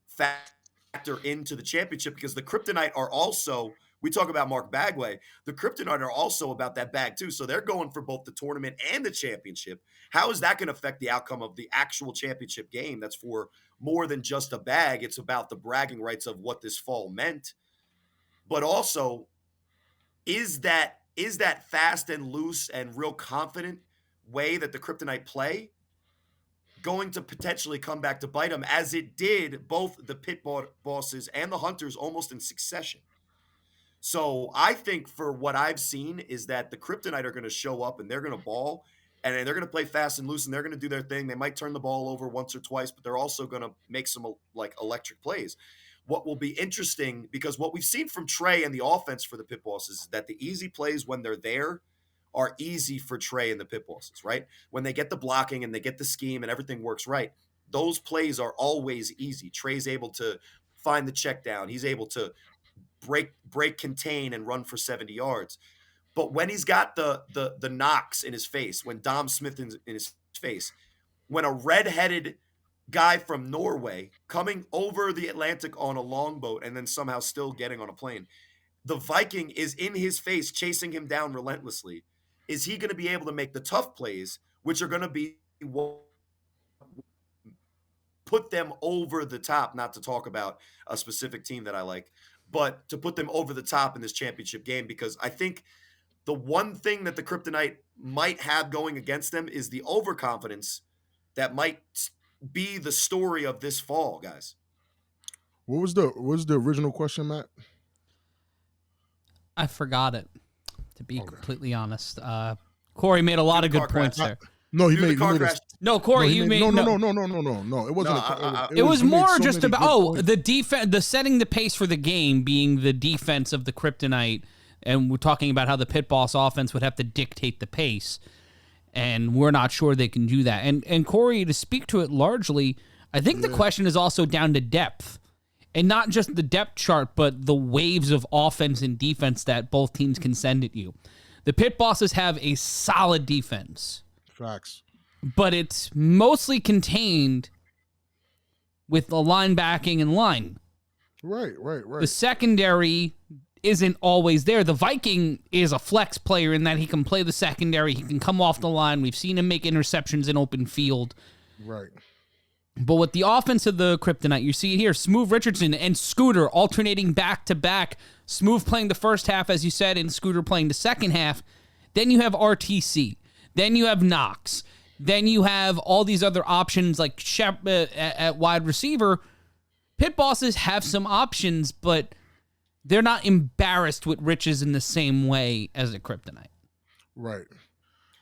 factor into the championship? Because the Kryptonite are also, we talk about Mark Bagway, the Kryptonite are also about that bag too. So they're going for both the tournament and the championship. How is that going to affect the outcome of the actual championship game? That's for more than just a bag. It's about the bragging rights of what this fall meant. But also, is that fast and loose and real confident way that the Kryptonite play going to potentially come back to bite them, as it did both the pit bosses and the Hunters almost in succession? So I think for what I've seen is that the Kryptonite are going to show up and they're going to ball and they're going to play fast and loose and they're going to do their thing. They might turn the ball over once or twice, but they're also going to make some like electric plays. What will be interesting, because what we've seen from Trey and the offense for the pit bosses is that the easy plays when they're there are easy for Trey and the pit bosses, right? When they get the blocking and they get the scheme and everything works right, those plays are always easy. Trey's able to find the check down. He's able to break, contain, and run for 70 yards. But when he's got the knocks in his face, when Dom Smith in his face, when a red-headed guy from Norway coming over the Atlantic on a longboat and then somehow still getting on a plane, the Viking is in his face chasing him down relentlessly. Is he going to be able to make the tough plays, which are going to be what put them over the top? Not to talk about a specific team that I like, but to put them over the top in this championship game, because I think the one thing that the Kryptonite might have going against them is the overconfidence that might be the story of this fall, guys. What was the original question, Matt? I forgot it, to be completely honest. Corey made a lot of good points there. No, he made No, Corey, you made no. It wasn't. It was more just about the defense, the setting the pace for the game being the defense of the Kryptonite, and we're talking about how the pit boss offense would have to dictate the pace, and we're not sure they can do that. And Corey, to speak to it largely, I think the question is also down to depth, and not just the depth chart, but the waves of offense and defense that both teams can send at you. The pit bosses have a solid defense. Facts. But it's mostly contained with the linebacking and line. Right. The secondary isn't always there. The Viking is a flex player in that he can play the secondary. He can come off the line. We've seen him make interceptions in open field. Right. But with the offense of the Kryptonite, you see here, Smooth Richardson and Scooter alternating back-to-back. Smooth playing the first half, as you said, and Scooter playing the second half. Then you have RTC. Then you have Knox. Then you have all these other options like at wide receiver. Pit bosses have some options, but they're not embarrassed with riches in the same way as a kryptonite. Right.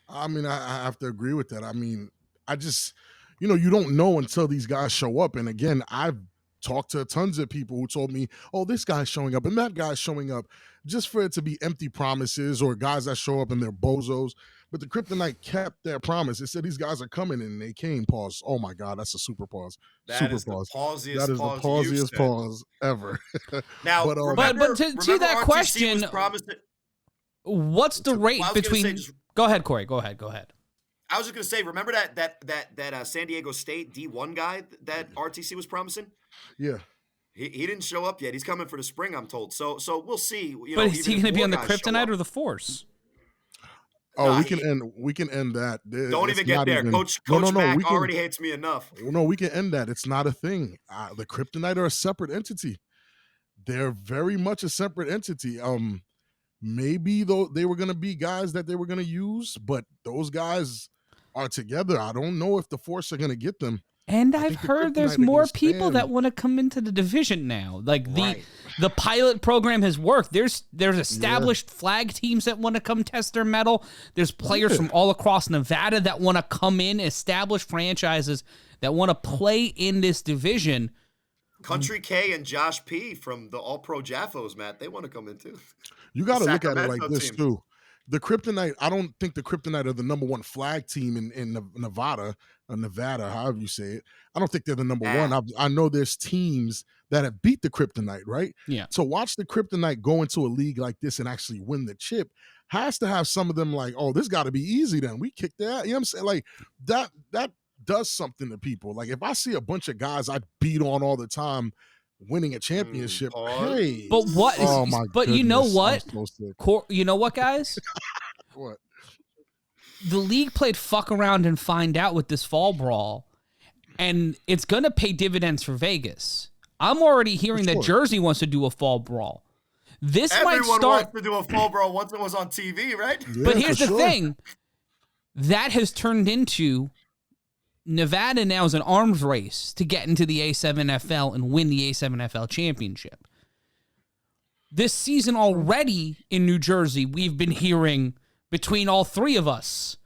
I mean, I have to agree with that. I mean, I just, you don't know until these guys show up. And again, I've talked to tons of people who told me, oh, this guy's showing up and that guy's showing up, just for it to be empty promises or guys that show up and they're bozos. But the kryptonite kept their promise. It said these guys are coming and they came. Pause. Oh my God, that's a super pause. That is the pausiest That is the pausiest pause ever. Now, but to that RTC question, what's the rate between? Go ahead, Corey. Go ahead. I was just gonna say, remember that San Diego State D1 guy that RTC was promising? Yeah. He didn't show up yet. He's coming for the spring, I'm told. So we'll see. But is he going to be on the kryptonite or the force? Oh, we can end that. Don't even get there. Coach Mack already hates me enough. No, we can end that. It's not a thing. The kryptonite are a separate entity. They're very much a separate entity. Maybe though they were going to be guys that they were going to use, but those guys are together. I don't know if the force are going to get them. And I've heard there's more people that want to come into the division now. Like the pilot program has worked. There's established flag teams that want to come test their mettle. There's players from all across Nevada that want to come in, established franchises that want to play in this division. Country K and Josh P from the All-Pro Jaffos, Matt, they want to come in too. You got to look at it like this too. The kryptonite, I don't think the kryptonite are the number one flag team in Nevada, however you say it. I don't think they're the number one. I know there's teams that have beat the kryptonite, right? Yeah. So watch the kryptonite go into a league like this and actually win the chip. Has to have some of them like, oh, this got to be easy then. We kicked that. You know what I'm saying? Like that does something to people. Like if I see a bunch of guys I beat on all the time winning a championship, hey. But what is, oh my but goodness, you know what? You know what, guys? What? The league played fuck around and find out with this fall brawl, and it's going to pay dividends for Vegas. I'm already hearing that Jersey wants to do a fall brawl. Everyone wants to do a fall brawl once it was on TV, right? Yeah, but here's the thing. That has turned into Nevada now is an arms race to get into the A7FL and win the A7FL championship. This season already in New Jersey, we've been hearing between all three of us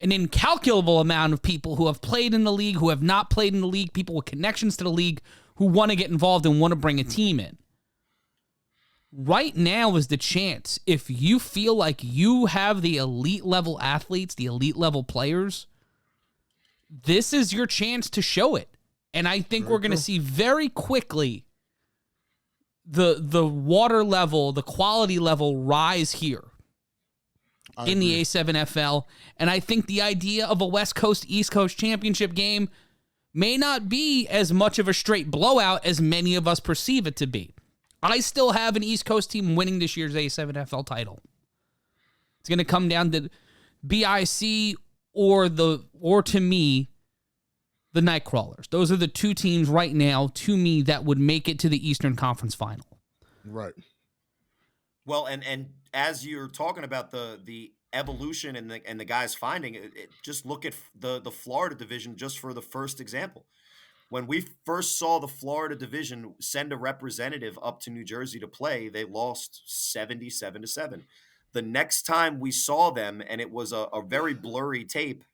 an incalculable amount of people who have played in the league, who have not played in the league, people with connections to the league who want to get involved and want to bring a team in. Right now is the chance. If you feel like you have the elite level athletes, the elite level players, this is your chance to show it. And I think we're going to see very quickly the water level, the quality level rise here in the A7FL. And I think the idea of a West Coast, East Coast championship game may not be as much of a straight blowout as many of us perceive it to be. I still have an East Coast team winning this year's A7FL title. It's going to come down to BIC or to me, the Nightcrawlers. Those are the two teams right now, to me, that would make it to the Eastern Conference Final. Right. Well, and as you're talking about the evolution and the guys finding it, just look at the Florida division just for the first example. When we first saw the Florida division send a representative up to New Jersey to play, they lost 77-7. The next time we saw them, and it was a very blurry tape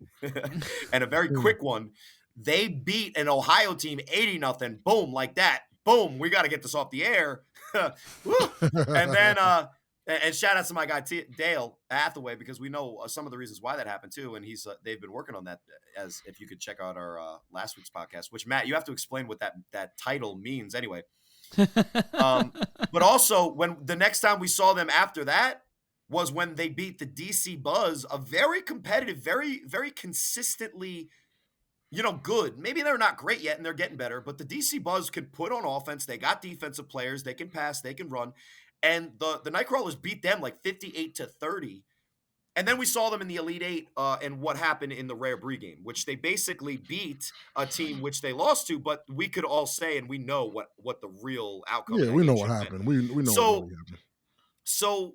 and a very quick one, they beat an Ohio team 80-0. Boom, like that. Boom, we got to get this off the air. And then, and shout out to my guy Dale Hathaway, because we know some of the reasons why that happened too, and they've been working on that. As if you could check out our last week's podcast, which Matt, you have to explain what that title means anyway. But also, when the next time we saw them after that was when they beat the DC Buzz, a very competitive, very very consistently, good. Maybe they're not great yet and they're getting better, but the DC Buzz could put on offense. They got defensive players. They can pass. They can run. And the Nightcrawlers beat them like 58-30. And then we saw them in the Elite Eight and what happened in the Rare Breed game, which they basically beat a team which they lost to, but we could all say, and we know what the real outcome. Yeah, we know what happened. We know what really happened. So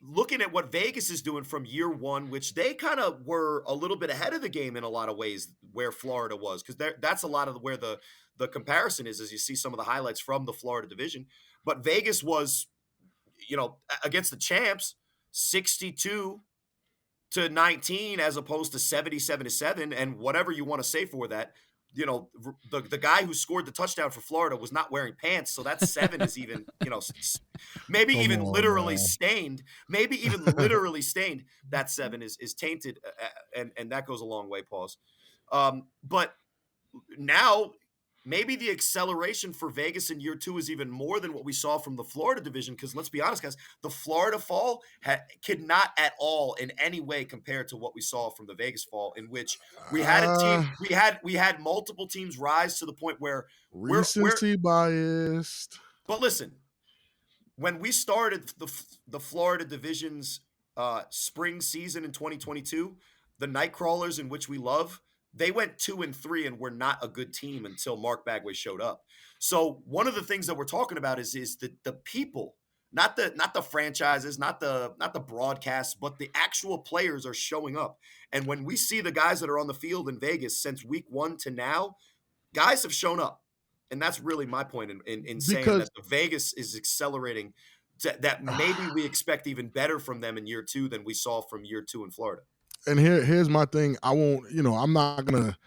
looking at what Vegas is doing from year one, which they kind of were a little bit ahead of the game in a lot of ways where Florida was, because that's a lot of where the comparison is, as you see some of the highlights from the Florida division. But Vegas was, against the champs, 62-19 as opposed to 77-7, and whatever you want to say for that. The guy who scored the touchdown for Florida was not wearing pants, so that 7 is even, maybe even literally stained. Maybe even literally stained. That 7 is tainted, and that goes a long way, pause. But now maybe the acceleration for Vegas in year 2 is even more than what we saw from the Florida division, because let's be honest, guys, the Florida fall could not at all in any way compare to what we saw from the Vegas fall, in which we had a team, we had multiple teams rise to the point where recency biased. But listen, when we started the Florida division's spring season in 2022, the Nightcrawlers, in which we love, they went 2-3 and were not a good team until Mark Bagway showed up. So one of the things that we're talking about is the people, not the franchises, not the broadcasts, but the actual players are showing up. And when we see the guys that are on the field in Vegas since week 1 to now, guys have shown up. And that's really my point in saying that the Vegas is accelerating, that maybe we expect even better from them in year 2 than we saw from year 2 in Florida. And here's my thing. I won't, I'm not going to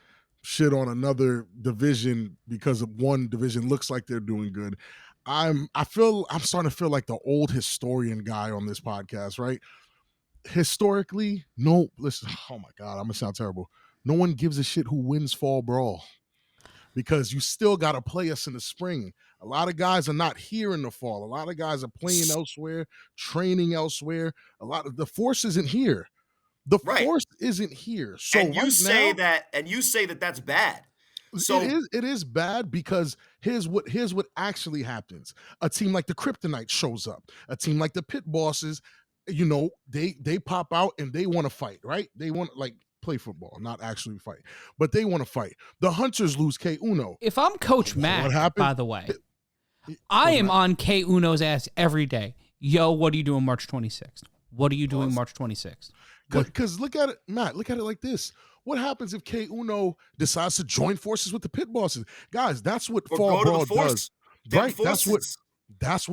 shit on another division because of one division looks like they're doing good. I'm starting to feel like the old historian guy on this podcast, right? Historically, listen, oh my God, I'm going to sound terrible. No one gives a shit who wins fall brawl, because you still got to play us in the spring. A lot of guys are not here in the fall. A lot of guys are playing elsewhere, training elsewhere. The force isn't here. The force isn't here. So and you say that that's bad. So it is bad, because here's what actually happens. A team like the Kryptonite shows up. A team like the Pit Bosses, they pop out and they want to fight, right? They want to play football, not actually fight, but they want to fight. The Hunters lose K Uno. If I'm Coach Mac, by the way, I am on K Uno's ass every day. Yo, what are you doing March 26th? What are you doing March 26th? Because look at it, Matt, look at it like this. What happens if K Uno decides to join forces with the Pit Bosses? Guys, that's what fall brawl does. Right? That's what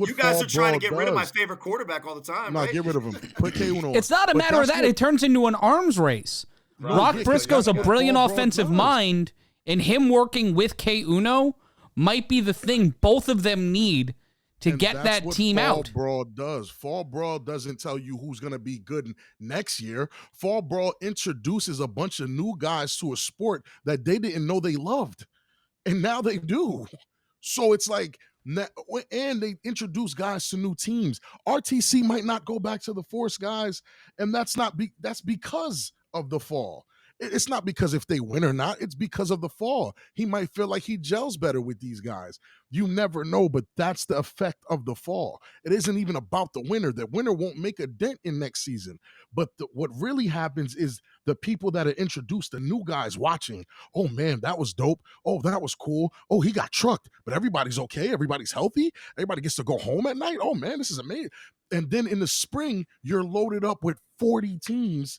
you guys are trying to get rid of my does. favorite quarterback all the time. No, right? get rid of him. Put K Uno. It's not a matter of that. It turns into an arms race. Rock Briscoe's a brilliant offensive mind, and him working with K Uno might be the thing both of them need to get that team out. Fall brawl does. Fall brawl doesn't tell you who's going to be good next year. Fall brawl introduces a bunch of new guys to a sport that they didn't know they loved, and now they do. So it's like, and they introduce guys to new teams. RTC might not go back to the force, guys, and that's because of the fall. It's not because if they win or not, it's because of the fall. He might feel like he gels better with these guys. You never know, but that's the effect of the fall. It isn't even about the winner. The winner won't make a dent in next season. But what really happens is the people that are introduced, the new guys watching, oh man, that was dope. Oh, that was cool. Oh, he got trucked, but everybody's okay. Everybody's healthy. Everybody gets to go home at night. Oh man, this is amazing. And then in the spring, you're loaded up with 40 teams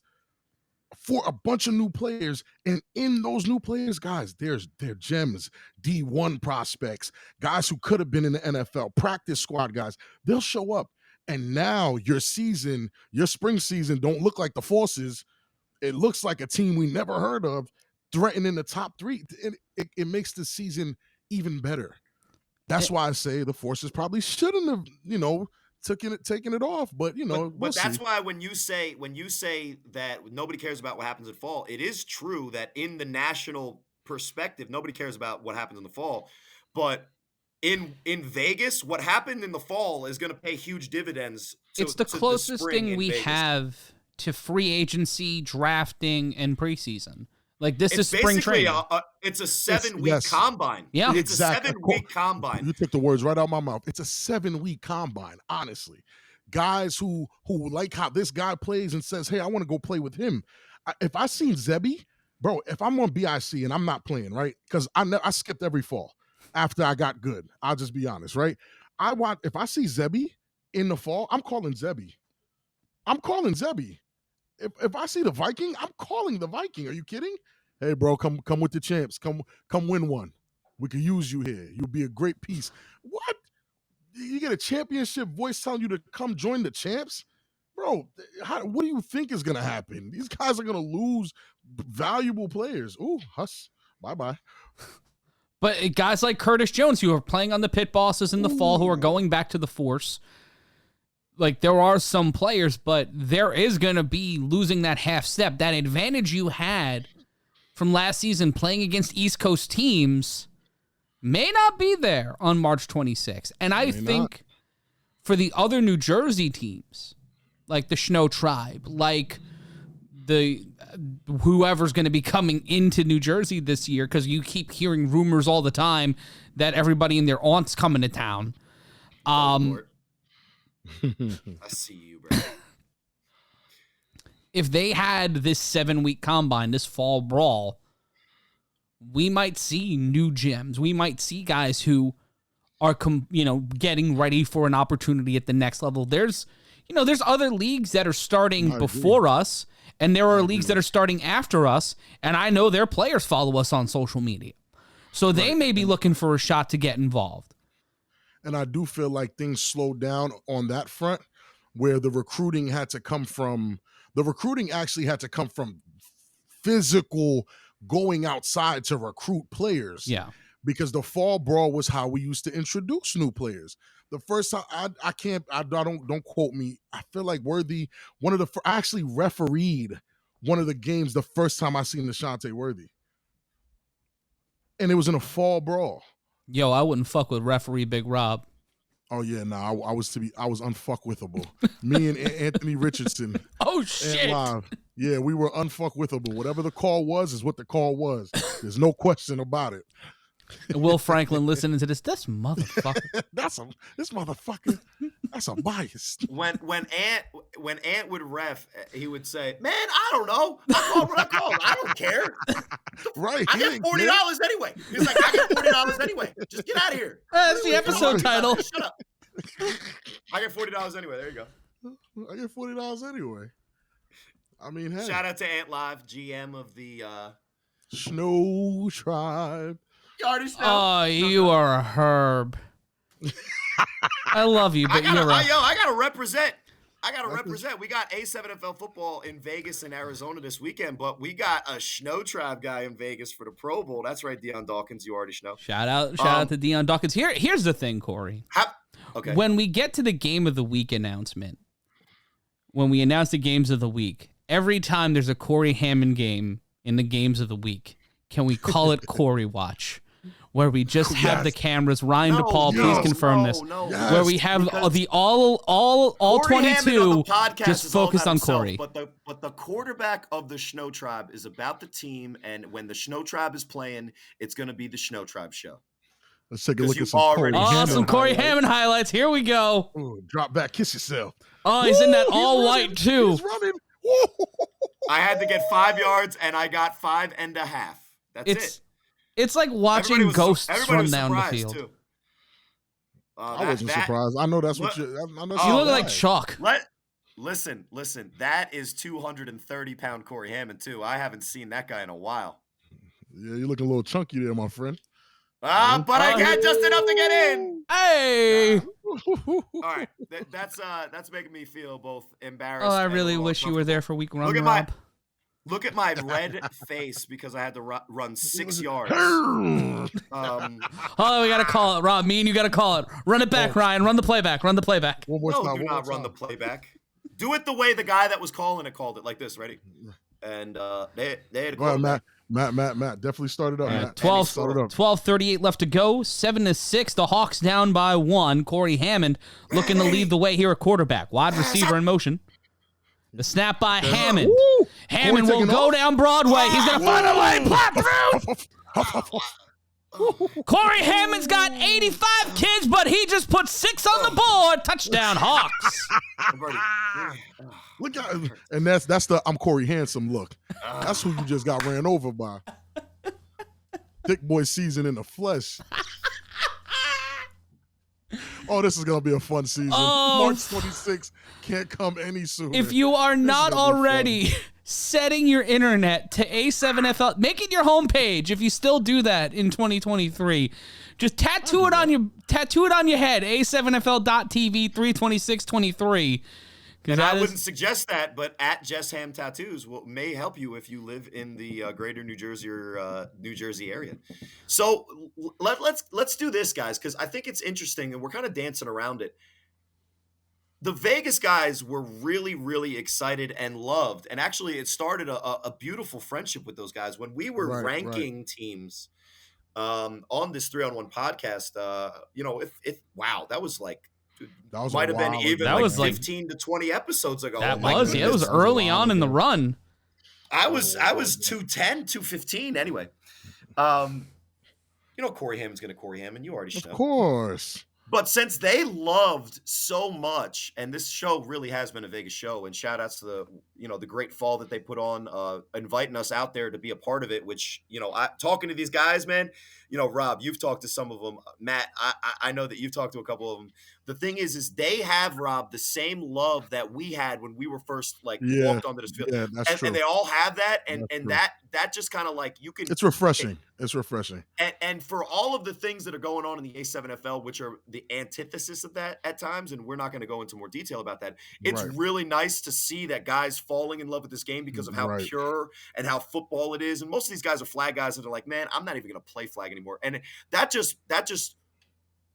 for a bunch of new players, and in those new players, guys, they're gems, D1 prospects, guys who could have been in the NFL, practice squad guys. They'll show up, and now your spring season don't look like the forces. It looks like a team we never heard of threatening the top 3. It makes the season even better. That's why I say the forces probably shouldn't have, taking it off, but but that's why when you say that nobody cares about what happens in fall, it is true that in the national perspective, nobody cares about what happens in the fall. But in Vegas, what happened in the fall is going to pay huge dividends. It's the closest thing we have to free agency, drafting, and preseason. Like this is spring training. It's a 7-week combine. Yeah, it's exactly. A 7-week combine. You took the words right out of my mouth. It's a 7-week combine. Honestly, guys who like how this guy plays and says, "Hey, I want to go play with him." If I seen Zebby, bro, if I'm on BIC and I'm not playing, right? Because I skipped every fall after I got good. I'll just be honest, right? If I see Zebby in the fall, I'm calling Zebby. I'm calling Zebby. If I see the Viking, I'm calling the Viking. Are you kidding? Hey, bro, come with the champs. Come win one. We could use you here. You'll be a great piece. What? You get a championship voice telling you to come join the champs? Bro, what do you think is going to happen? These guys are going to lose valuable players. Ooh, hush. Bye-bye. But guys like Curtis Jones, who are playing on the pit bosses in the fall, who are going back to the force, like, there are some players, but there is going to be losing that half step. That advantage you had from last season playing against East Coast teams may not be there on March 26th. And I think for the other New Jersey teams, like the Snow Tribe, like the whoever's going to be coming into New Jersey this year, because you keep hearing rumors all the time that everybody and their aunt's coming to town. I see you, bro. If they had this 7-week combine, this fall brawl, we might see new gems. We might see guys who are, getting ready for an opportunity at the next level. There's other leagues that are starting before us, and there are leagues that are starting after us, and I know their players follow us on social media. So they may be looking for a shot to get involved. And I do feel like things slowed down on that front, where the recruiting actually had to come from physical going outside to recruit players. Yeah. Because the fall brawl was how we used to introduce new players. The first time, don't quote me. I feel like Worthy, I actually refereed one of the games the first time I seen Nashante Worthy. And it was in a fall brawl. Yo, I wouldn't fuck with referee Big Rob. Oh yeah, no, I was unfuckwithable. Me and Anthony Richardson. Oh shit. Yeah, we were unfuckwithable. Whatever the call was is what the call was. There's no question about it. Will Franklin listening to this motherfucker. This motherfucker. That's a bias. When Ant would ref, he would say, "Man, I don't know. I called what I called. I don't care. Right? I get $40 anyway." He's like, "I get $40 anyway. Just get out of here." That's the episode title. Shut up. I get $40 anyway. There you go. I get $40 anyway. I mean, hey. Shout out to Ant Live, GM of the Snow Tribe. You already know. Oh, you are a herb. I love you, but I gotta represent. We got A7FL football in Vegas and Arizona this weekend, but we got a Snow Tribe guy in Vegas for the Pro Bowl. That's right, Deion Dawkins. You already know. Shout out to Deion Dawkins. Here's the thing, Corey. Okay. When we get to the game of the week announcement, when we announce the games of the week, every time there's a Cory Hammond game in the games of the week, can we call it Cory Watch? Where we just have the cameras. Ryan DePaul, please confirm this. Yes, where we have the all 22 just focused on himself, Cory. But the quarterback of the Snow Tribe is about the team, and when the Snow Tribe is playing, it's going to be the Snow Tribe show. Let's take a look at some Cory Hammond highlights. Here we go. Ooh, drop back, kiss yourself. Oh, he's in that all white too. He's running. I had to get 5 yards, and I got 5.5. That's it. It's like watching ghosts run down the field. Too. I wasn't surprised. I know that's what you. You look like Chalk. Listen. That is 230-pound Cory Hammond too. I haven't seen that guy in a while. Yeah, you're looking a little chunky there, my friend. But I got just enough to get in. Hey. All right, that's making me feel both embarrassed. Oh, I really wish you were there for week one, Rob. Look at my red face because I had to run 6 yards. We got to call it, Rob. Me and you got to call it. Run it back, Ryan. Run the playback. Run the playback. Do it the way the guy that was calling it called it, like this. Ready? And they had to call it. Matt. Definitely started up. Matt. 12:38 left to go. 7-6. The Hawks down by 1. Cory Hammond looking to lead the way here at quarterback. Wide receiver in motion. The snap by Hammond. Woo! Hammond will go down Broadway. He's going to find a lane. Pop through. Cory Hammond's got 85 kids, but he just put 6 on the board. Touchdown, Hawks. Look at, and that's the I'm Cory Handsome look. That's who you just got ran over by. Thick boy season in the flesh. Oh, this is going to be a fun season. Oh. March 26th can't come any sooner. If you are not already setting your internet to A7FL, make it your homepage if you still do that in 2023. Just tattoo it on your head, A7FL.TV 32623. And I wouldn't suggest that, but at Jess Ham Tattoos may help you if you live in the greater New Jersey or New Jersey area. So let's do this, guys, because I think it's interesting, and we're kind of dancing around it. The Vegas guys were really, really excited and loved, and actually it started a beautiful friendship with those guys. When we were ranking teams on this 3-on-1 podcast, wow, that was like, that might have been even like 15 to 20 episodes ago. That was, it was early on in the run. I was 210, 215 anyway. Cory Hammond's going to Cory Hammond. You already know. Of course. But since they loved so much, and this show really has been a Vegas show, and shout outs to the great fall that they put on, inviting us out there to be a part of it, which, talking to these guys, man, Rob, you've talked to some of them. Matt, I know that you've talked to a couple of them. The thing is they have, Rob, the same love that we had when we were first walked onto this field. Yeah, that's true. And they all have that. And that just kind of it's refreshing. It's refreshing. And for all of the things that are going on in the A7FL, which are the antithesis of that at times, and we're not going to go into more detail about that, it's really nice to see that guys falling in love with this game because of how pure and how football it is. And most of these guys are flag guys that are like, man, I'm not even going to play flag anymore. And that just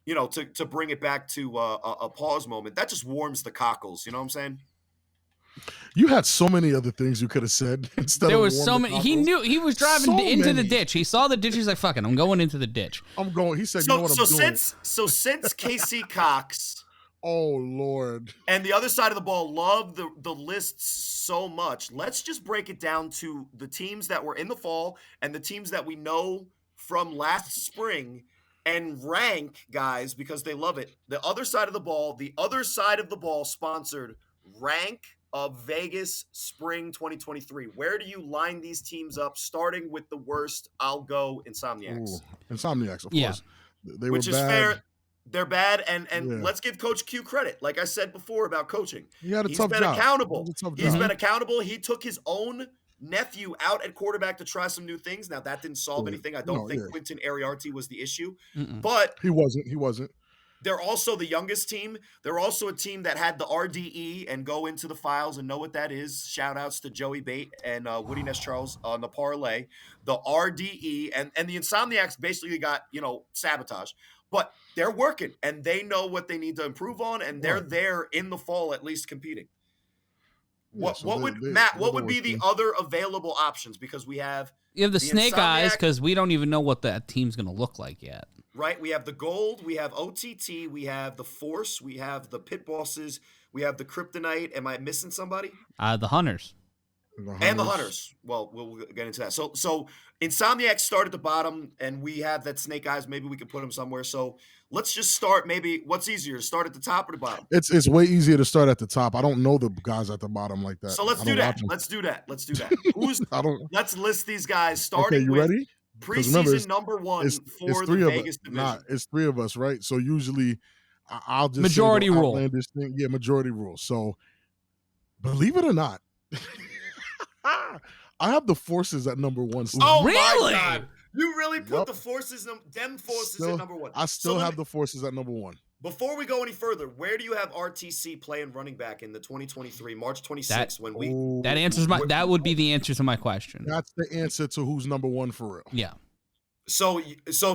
to bring it back to a pause moment, that just warms the cockles. You know what I'm saying? You had so many other things you could have said instead. There was so many. He knew he was driving into the ditch. He saw the ditch. He's like, "Fuck it, I'm going into the ditch." I'm going. He said, "You know what I'm doing." Since KC Cox, oh Lord, and the other side of the ball loved the lists so much. Let's just break it down to the teams that were in the fall and the teams that we know from last spring, and rank guys because they love it. The other side of the ball sponsored rank of Vegas Spring 2023. Where do you line these teams up, starting with the worst? I'll go Insomniacs. Ooh, Insomniacs, of course. They Which were is bad. Fair. They're bad, and let's give Coach Q credit. Like I said before about coaching, He's been accountable. He's been accountable. He took his own nephew out at quarterback to try some new things. Now, that didn't solve anything. I don't think Quinton Ariarte was the issue. But he wasn't. They're also the youngest team. They're also a team that had the RDE and go into the files and know what that is. Shout outs to Joey Bate and Woody Ness Charles on the parlay. The RDE and the Insomniacs basically got, sabotage. But they're working and they know what they need to improve on, and they're there in the fall at least competing. What would be the other available options? Because we have the Snake Eyes, because we don't even know what that team's going to look like yet. Right, we have the Gold, we have OTT, we have the Force, we have the Pit Bosses, we have the Kryptonite. Am I missing somebody? The Hunters. And the Hunters. Well, we'll get into that. So Insomniacs start at the bottom, and we have that Snake Eyes. Maybe we could put them somewhere. So let's just start. Maybe what's easier, to start at the top or the bottom? It's way easier to start at the top. I don't know the guys at the bottom like that. So let's do that. Let's do that. Let's list these guys starting you with ready? Preseason number one for the Vegas division. It's three of us, right? So usually I'll just majority rule. Thing. Yeah, majority rule. So believe it or not, I have the Forces at number one. Still. Oh really? My God. You really put the Forces, at number one. I still have the Forces at number one. Before we go any further, where do you have RTC playing running back in the 2023 March 26th that would be the answer to my question. That's the answer to who's number one for real. Yeah. So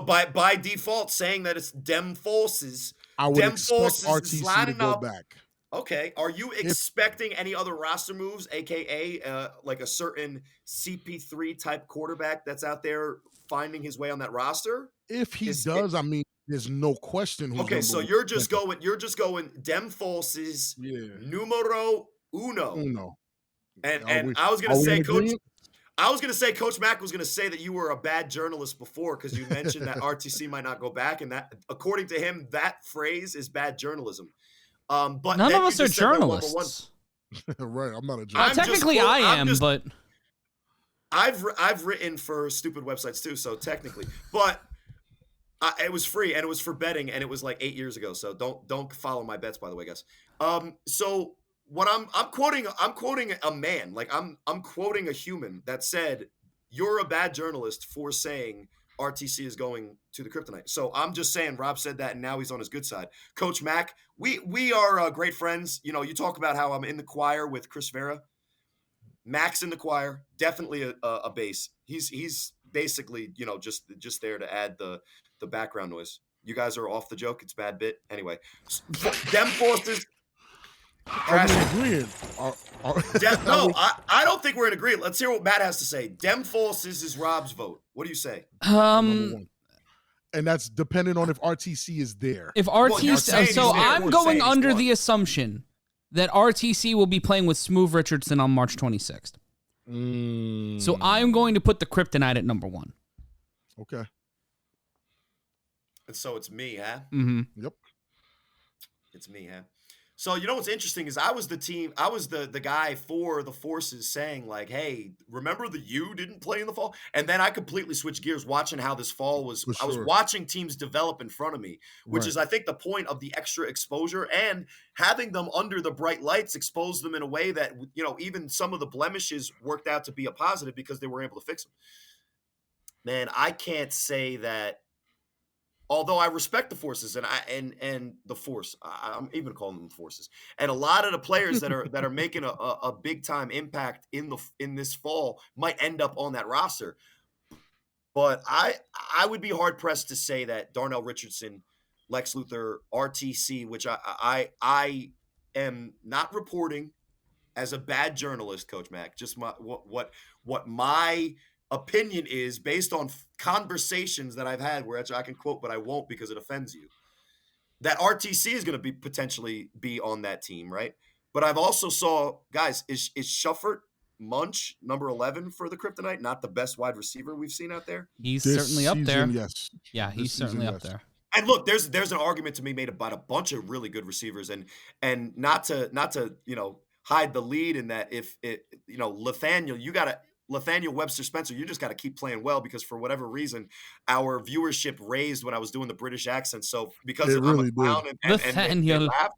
by default, saying that it's Dem Forces, I would expect RTC to go back. Okay. Are you expecting any other roster moves, aka like a certain CP3 type quarterback that's out there finding his way on that roster? If he does, I mean, there's no question. Okay, so you're just going Dem Forces, numero uno. And I was gonna say, Coach Mack was gonna say that you were a bad journalist before because you mentioned that RTC might not go back, and that according to him, that phrase is bad journalism. But none of us are journalists. Right, I'm not a journalist. Technically, I am, but I've written for stupid websites too, so technically, but It was free, and it was for betting, and it was like 8 years ago. So don't follow my bets, by the way, guys. So what I'm quoting a man, like I'm quoting a human that said, "You're a bad journalist for saying RTC is going to the Kryptonite." So I'm just saying, Rob said that, and now he's on his good side. Coach Mac, we are great friends. You know, you talk about how I'm in the choir with Chris Vera. Mac's in the choir, definitely a bass. He's basically, you know, just there to add the background noise. You guys are off the joke. It's a bad bit. Anyway, them forces. Are we agreeing? No, I don't think we're in agreement. Let's hear what Matt has to say. Dem forces is Rob's vote. What do you say? And that's dependent on if RTC is there. If RTC, so I'm going under the assumption that RTC will be playing with Smooth Richardson on March 26th. So I'm going to put the Kryptonite at number 1. Okay. And so it's me, huh? Mm-hmm. Yep. It's me, huh? So you know what's interesting is I was the guy for the forces saying like, hey, remember the U didn't play in the fall? And then I completely switched gears watching how this fall was. I was watching teams develop in front of me, which is I think the point of the extra exposure, and having them under the bright lights exposed them in a way that, you know, even some of the blemishes worked out to be a positive because they were able to fix them. Man, I can't say that. Although I respect the forces and the force, I'm even calling them forces, and a lot of the players that are making a big time impact in this fall might end up on that roster. But I would be hard pressed to say that Darnell Richardson, Lex Luthor, RTC, which I am not reporting as a bad journalist, Coach Mac. Just what my opinion is based on conversations that I've had where I can quote, but I won't because it offends you, that RTC is going to potentially be on that team, right? But I've also saw, guys, is Shuffert Munch number 11 for the Kryptonite not the best wide receiver we've seen out there? He's certainly up there. Yes. Yeah, he's certainly up there. And look, there's an argument to be made about a bunch of really good receivers, and not to you know hide the lead in that if it you know Nathaniel Webster Spencer, you just got to keep playing well because for whatever reason, our viewership raised when I was doing the British accent. So because I'm a clown and they laugh.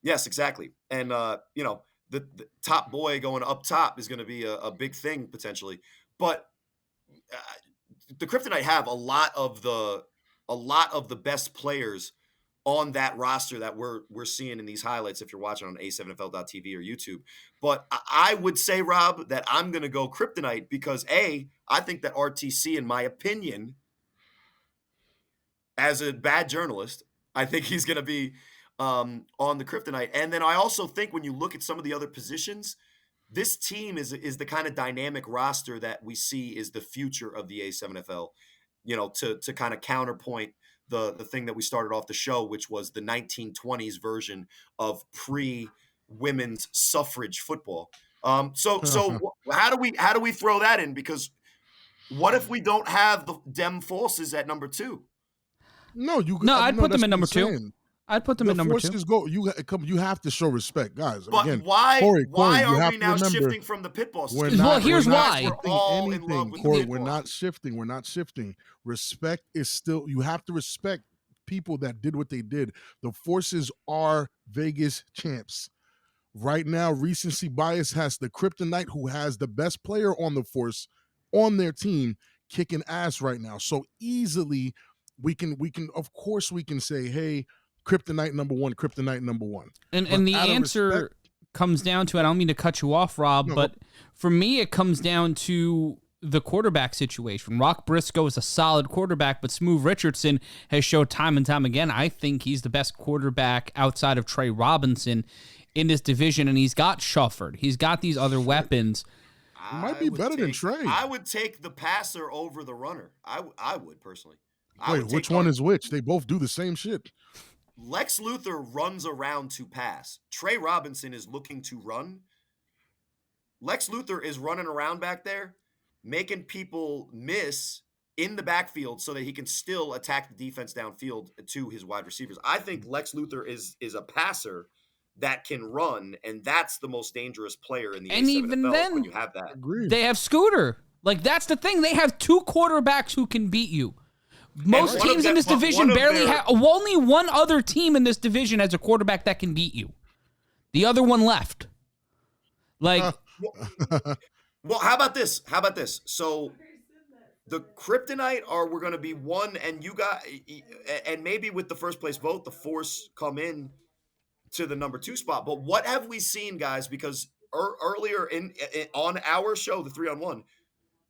Yes, exactly. And you know, the top boy going up top is going to be a big thing potentially. But the Kryptonite have a lot of the best players on that roster that we're seeing in these highlights if you're watching on A7FL.tv or YouTube. But I would say, Rob, that I'm going to go Kryptonite because, A, I think that RTC, in my opinion, as a bad journalist, I think he's going to be on the Kryptonite. And then I also think when you look at some of the other positions, this team is the kind of dynamic roster that we see is the future of the A7FL, you know, to kind of counterpoint the thing that we started off the show, which was the 1920s version of pre-women's suffrage football. So how do we throw that in? Because what if we don't have the Dem forces at number 2? I'd put them at number 2. I'd put them at number 2. You have to show respect, guys. But again, why are we now shifting from the pit boss? Here's why. Corey, we're not shifting. We're not shifting. Respect is still. You have to respect people that did what they did. The forces are Vegas champs. Right now, recency bias has the Kryptonite, who has the best player on the force on their team, kicking ass right now. So easily, we can. Of course, we can say, hey, Kryptonite number 1, Kryptonite number 1. And the answer comes down to, I don't mean to cut you off, Rob, but for me, it comes down to the quarterback situation. Rock Briscoe is a solid quarterback, but Smooth Richardson has showed time and time again, I think he's the best quarterback outside of Trey Robinson in this division, and he's got Shufford. He's got these other weapons. Might be better than Trey. I would take the passer over the runner. I would personally. Wait, which one is which? They both do the same shit. Lex Luthor runs around to pass. Trey Robinson is looking to run. Lex Luthor is running around back there, making people miss in the backfield so that he can still attack the defense downfield to his wide receivers. I think Lex Luthor is a passer that can run, and that's the most dangerous player in the and A7FL even then, when you have that. They have Scooter. Like, that's the thing. They have 2 quarterbacks who can beat you. Most teams in this division barely have. Only one other team in this division has a quarterback that can beat you. The other one left. Like, well, how about this? So the Kryptonite we're going to be one, and you got, and maybe with the first place vote, the Force come in to the number 2 spot. But what have we seen, guys? Because earlier on our show, the 3-on-1,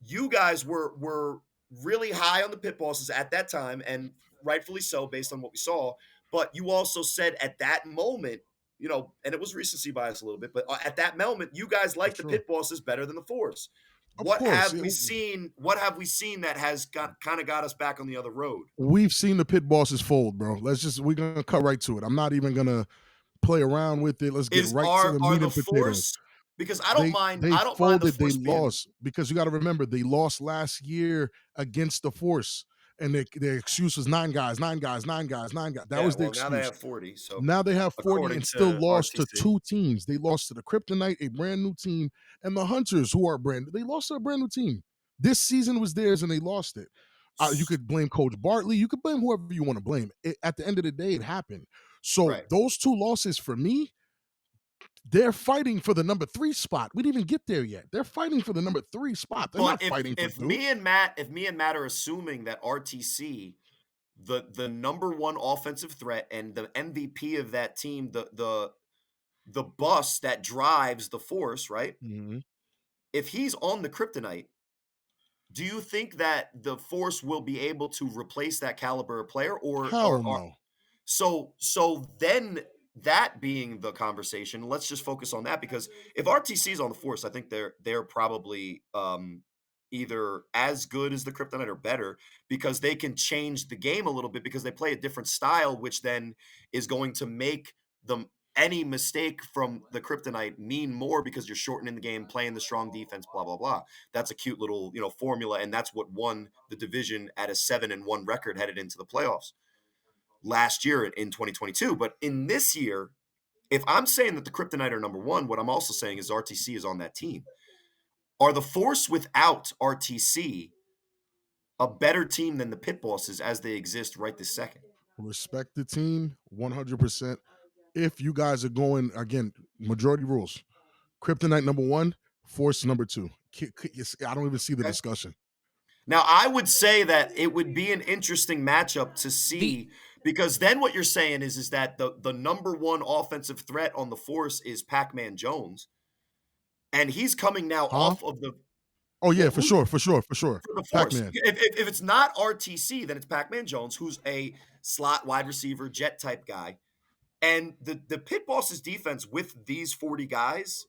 you guys were really high on the pit bosses at that time, and rightfully so based on what we saw. But you also said at that moment, and it was recency bias a little bit, but at that moment, you guys liked the pit bosses better than the Force. What have we seen that has kind of got us back on the other road? We've seen the pit bosses fold, bro. We're gonna cut right to it. I'm not even gonna play around with it. Let's get to the meat and potatoes. Because I don't mind. They I don't folded. mind the Force they lost because you got to remember they lost last year against the Force, and their excuse was 9 guys. That was the excuse. Now they have 40. So now they have 40 and still lost to 2 teams. They lost to the Kryptonite, a brand new team, and the Hunters, who are they lost to a brand new team. This season was theirs, and they lost it. You could blame Coach Bartley. You could blame whoever you want to blame. At the end of the day, it happened. So those 2 losses for me, they're fighting for the number 3 spot. We didn't even get there yet. They're fighting for the number 3 spot. They're not fighting for if me and Matt are assuming that RTC, the number 1 offensive threat and the MVP of that team, the bus that drives the Force, right? Mm-hmm. If he's on the Kryptonite, do you think that the Force will be able to replace that caliber of player, or no? So then, that being the conversation, let's just focus on that, because if RTC is on the Force, I think they're probably either as good as the Kryptonite or better, because they can change the game a little bit because they play a different style, which then is going to make any mistake from the Kryptonite mean more because you're shortening the game, playing the strong defense, blah, blah, blah. That's a cute little, formula, and that's what won the division at a 7-1 record headed into the playoffs last year in 2022. But in this year, if I'm saying that the Kryptonite are number 1, what I'm also saying is RTC is on that team. Are the Force without RTC a better team than the pit bosses as they exist right this second? Respect the team 100%. If you guys are going, again, majority rules, Kryptonite number 1, Force number 2. I don't even see the discussion. Now, I would say that it would be an interesting matchup to see, because then what you're saying is that the number 1 offensive threat on the Force is Pac-Man Jones, and he's coming now off of the. Oh yeah, for sure. For the Force. Pac-Man. If it's not RTC, then it's Pac-Man Jones, who's a slot wide receiver, jet type guy, and the pit bosses defense with these 40 guys.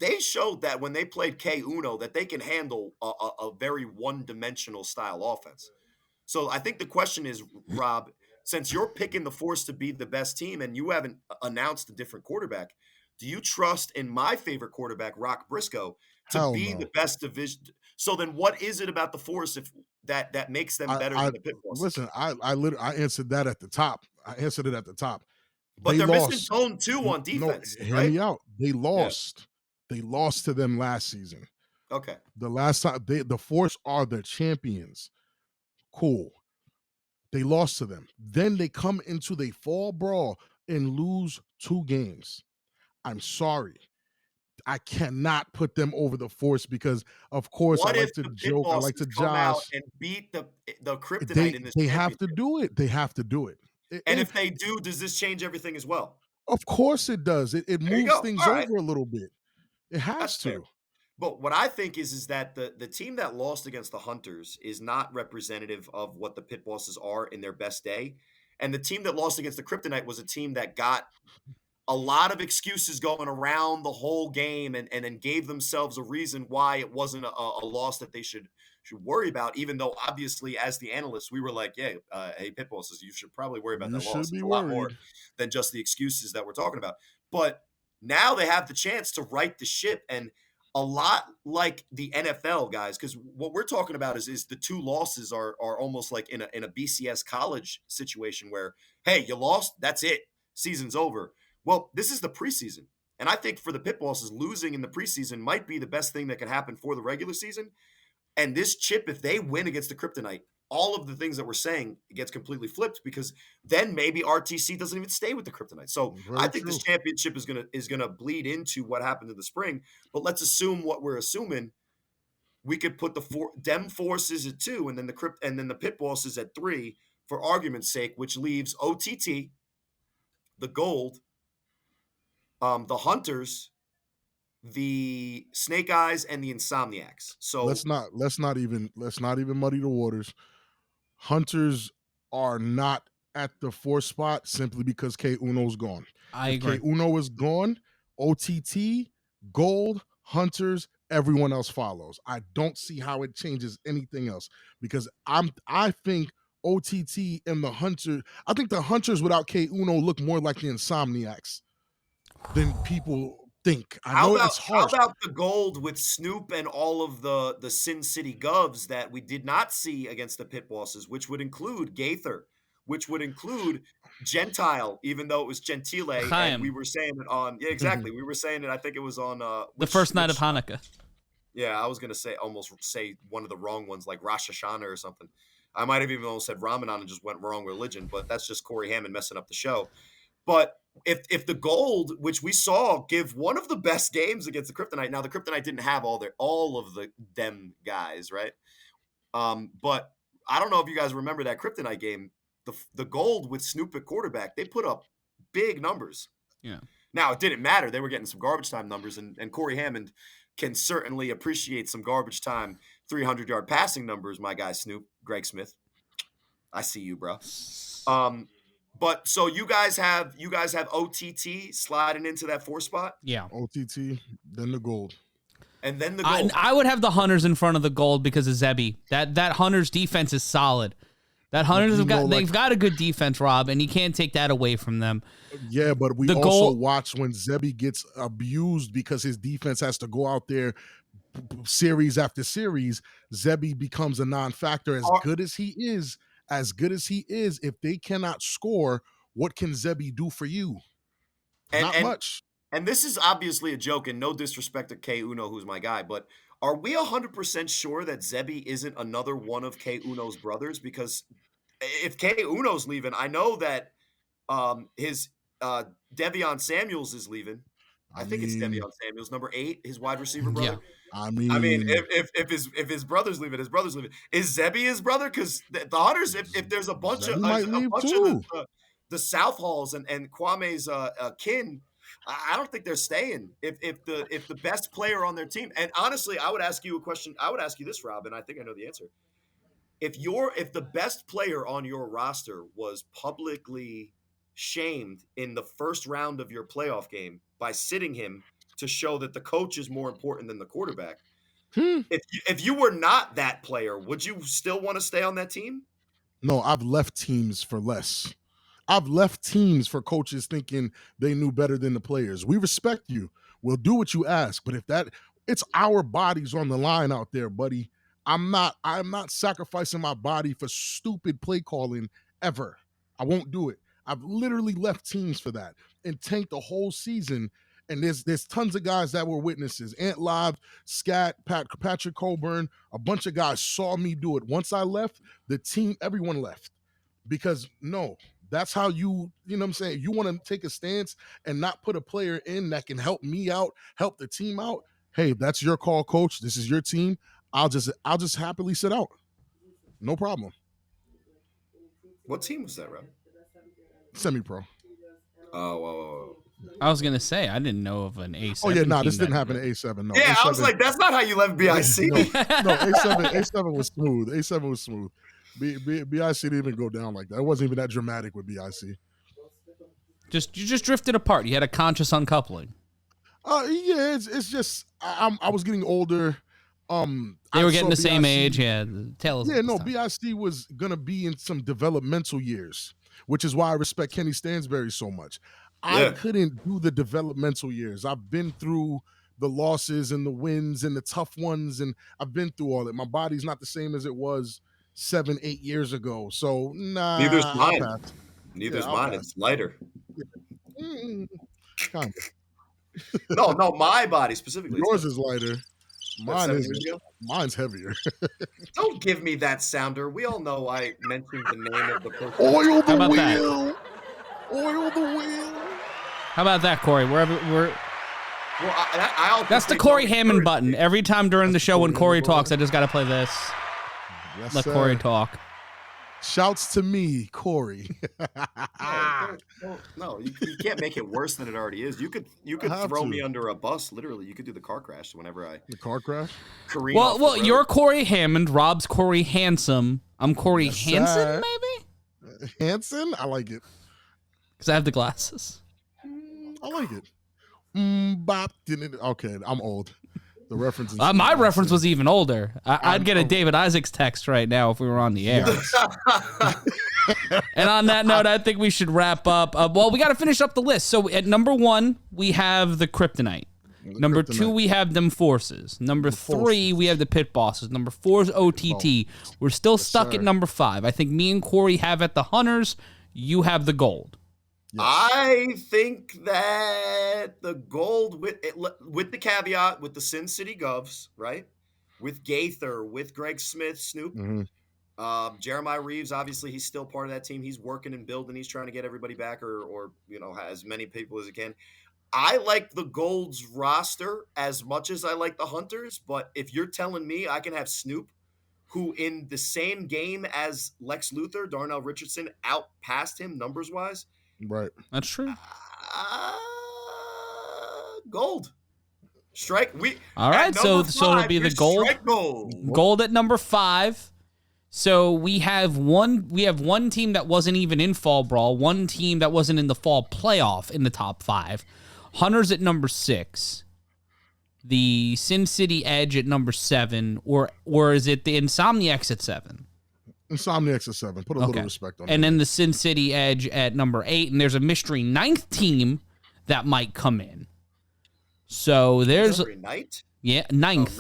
They showed that when they played K-Uno that they can handle a very one-dimensional style offense. So I think the question is, Rob, since you're picking the Force to be the best team and you haven't announced a different quarterback, do you trust in my favorite quarterback, Rock Briscoe, to be the best division? So then what is it about the Force if that makes them better than the pit bosses? Listen, I answered that at the top. I answered it at the top. But they're missing tone too on defense. No, hear me out. They lost. Yeah. They lost to them last season. Okay. The last time the Force are the champions. Cool. They lost to them. Then they come into the fall brawl and lose 2 games. I'm sorry. I cannot put them over the Force because, of course, I like to joke. I like to josh and beat the Kryptonite in this. They have to do it. They have to do it. And if they do, does this change everything as well? Of course it does. It moves things over a little bit. It has That's to. Fair. But what I think is that the team that lost against the Hunters is not representative of what the pit bosses are in their best day. And the team that lost against the Kryptonite was a team that got a lot of excuses going around the whole game and then gave themselves a reason why it wasn't a loss that they should worry about, even though obviously as the analysts, we were like, hey, pit bosses, you should probably worry about that loss. It's a lot more than just the excuses that we're talking about. But now they have the chance to right the ship, and a lot like the NFL, guys, because what we're talking about is the 2 losses are almost like in a BCS college situation where, hey, you lost, that's it, season's over. Well, this is the preseason, and I think for the pit bosses, losing in the preseason might be the best thing that can happen for the regular season. And this chip, if they win against the Kryptonite, all of the things that we're saying gets completely flipped, because then maybe RTC doesn't even stay with the Kryptonite. So Very I think true. this championship is gonna bleed into what happened in the spring. But let's assume what we're assuming. We could put the dem forces at 2, and then the pit bosses at 3 for argument's sake, which leaves OTT, the gold, the hunters, the Snake Eyes, and the Insomniacs. So let's not even muddy the waters. Hunters are not at the 4th spot simply because K Uno's gone. I If agree. K Uno is gone, OTT, Gold, Hunters, everyone else follows. I don't see how it changes anything else, because I think OTT and the Hunter, I think the Hunters without K Uno look more like the Insomniacs than people think. I know it's how harsh. about the gold with Snoop and all of the Sin City Govs that we did not see against the pit bosses, which would include Gaither, which would include Gentile, even though it was Gentile, and Chaim. we were saying it on exactly. We were saying it. I think it was on The first night of Hanukkah. Yeah, I was gonna almost say one of the wrong ones, like Rosh Hashanah or something. I might have even almost said Ramadan and just went wrong religion, but that's just Cory Hammond messing up the show. But if the gold, which we saw give one of the best games against the Kryptonite, now the Kryptonite didn't have all of them guys, right? But I don't know if you guys remember that Kryptonite game. The gold with Snoop at quarterback, they put up big numbers. Yeah. Now it didn't matter; they were getting some garbage time numbers, and Cory Hammond can certainly appreciate some garbage time 300-yard passing numbers. My guy Snoop, Greg Smith, I see you, bro. But so you guys have OTT sliding into that 4 spot, Yeah. OTT, then the Gold. and then the gold. I would have the Hunters in front of the gold because of Zebby. That Hunters defense is solid. That Hunters they've got a good defense, Rob, and you can't take that away from them. Yeah, but we also watch when Zebby gets abused because his defense has to go out there series after series. Zebby becomes a non-factor. As good as he is, if they cannot score, what can Zebby do for you? Not much. And this is obviously a joke, and no disrespect to K Uno, who's my guy, but are we 100% sure that Zebby isn't another one of K Uno's brothers? Because if K Uno's leaving, I know that his Devion Samuels is leaving. I think it's Devion Samuels, number 8, his wide receiver brother. Yeah. I mean, if his brother's leaving, his brother's leaving. Is Zebby his brother? Because the Hunters, if there's a bunch of the South Halls and Kwame's kin, I don't think they're staying. If the best player on their team, and honestly, I would ask you a question. I would ask you this, Rob, and I think I know the answer. If the best player on your roster was publicly shamed in the first round of your playoff game by sitting him to show that the coach is more important than the quarterback, if you were not that player, would you still want to stay on that team? No, I've left teams for less. I've left teams for coaches thinking they knew better than the players. We respect you. We'll do what you ask, but it's our bodies on the line out there, buddy. I'm not sacrificing my body for stupid play calling ever. I won't do it. I've literally left teams for that and tanked the whole season. And there's tons of guys that were witnesses. Ant Live, Scat, Patrick Coburn, a bunch of guys saw me do it. Once I left, the team, everyone left. Because that's how you know what I'm saying? You want to take a stance and not put a player in that can help me out, help the team out. Hey, that's your call, coach. This is your team. I'll just happily sit out. No problem. What team was that, Rob? Semi-pro. Oh. I was gonna say I didn't know of an A7. Oh yeah, this didn't happen at A7. No. Yeah, A7, I was like, that's not how you left BIC. No, A7 was smooth. A7 was smooth. BIC didn't even go down like that. It wasn't even that dramatic with BIC. You just drifted apart. You had a conscious uncoupling. Yeah, it's just I was getting older. They were getting the same age. Yeah, BIC was gonna be in some developmental years, which is why I respect Kenny Stansberry so much. I couldn't do the developmental years. I've been through the losses and the wins and the tough ones, and I've been through all that. My body's not the same as it was 7-8 years ago. So neither's mine. Neither's mine. Pass. It's lighter. Kind of. No, my body specifically. Yours is lighter. Mine 7 is. years ago? Mine's heavier. Don't give me that sounder. We all know I mentioned the name of the person. Oil the How about that? wheel. Oil the wheel. How about that, Corey? Well, I also That's the think Corey don't Hammond encourage button. it. Every time during the That's the show when Corey Corey Hammond talks, I button. just got to play this. Yes, Let sir. Corey talk. Shouts to me, Corey. No, you can't make it worse than it already is. You could have throw to. me under a bus, literally. You could do the car crash whenever I The car crash. careen off the Well, road. you're Corey Hammond. Rob's Corey Handsome. I'm Corey Yes, Hansen, sir. maybe? Hanson, I like it. Because I have the glasses. I like it. Bop. Okay, I'm old. The reference is My reference was even older. I'd get a David Isaacs text right now if we were on the air. And on that note, I think we should wrap up. Well, we got to finish up the list. So at number 1, we have the Kryptonite. Number 2, we have them Forces. Number 3, we have the Pit Bosses. Number 4 is OTT. We're still stuck at number 5. I think me and Corey have at the Hunters. You have the Gold. Yes. I think that the Gold, with the caveat, with the Sin City Govs, right? With Gaither, with Greg Smith, Snoop, Jeremiah Reeves, obviously he's still part of that team. He's working and building. He's trying to get everybody back or as many people as he can. I like the Gold's roster as much as I like the Hunters, but if you're telling me I can have Snoop, who in the same game as Lex Luthor, Darnell Richardson, outpassed him numbers-wise, Right. That's true. Gold. Strike. All right, so it'll be the Gold. Strike Gold. Gold at number 5. So we have one team that wasn't even in Fall Brawl, one team that wasn't in the Fall Playoff in the top 5. Hunters at number 6. The Sin City Edge at number 7, or is it the Insomniacs at 7? Insomniacs at 7. Put a little respect on it. And then the Sin City Edge at number 8, and there's a mystery 9th team that might come in. So there's Night? Yeah, 9th.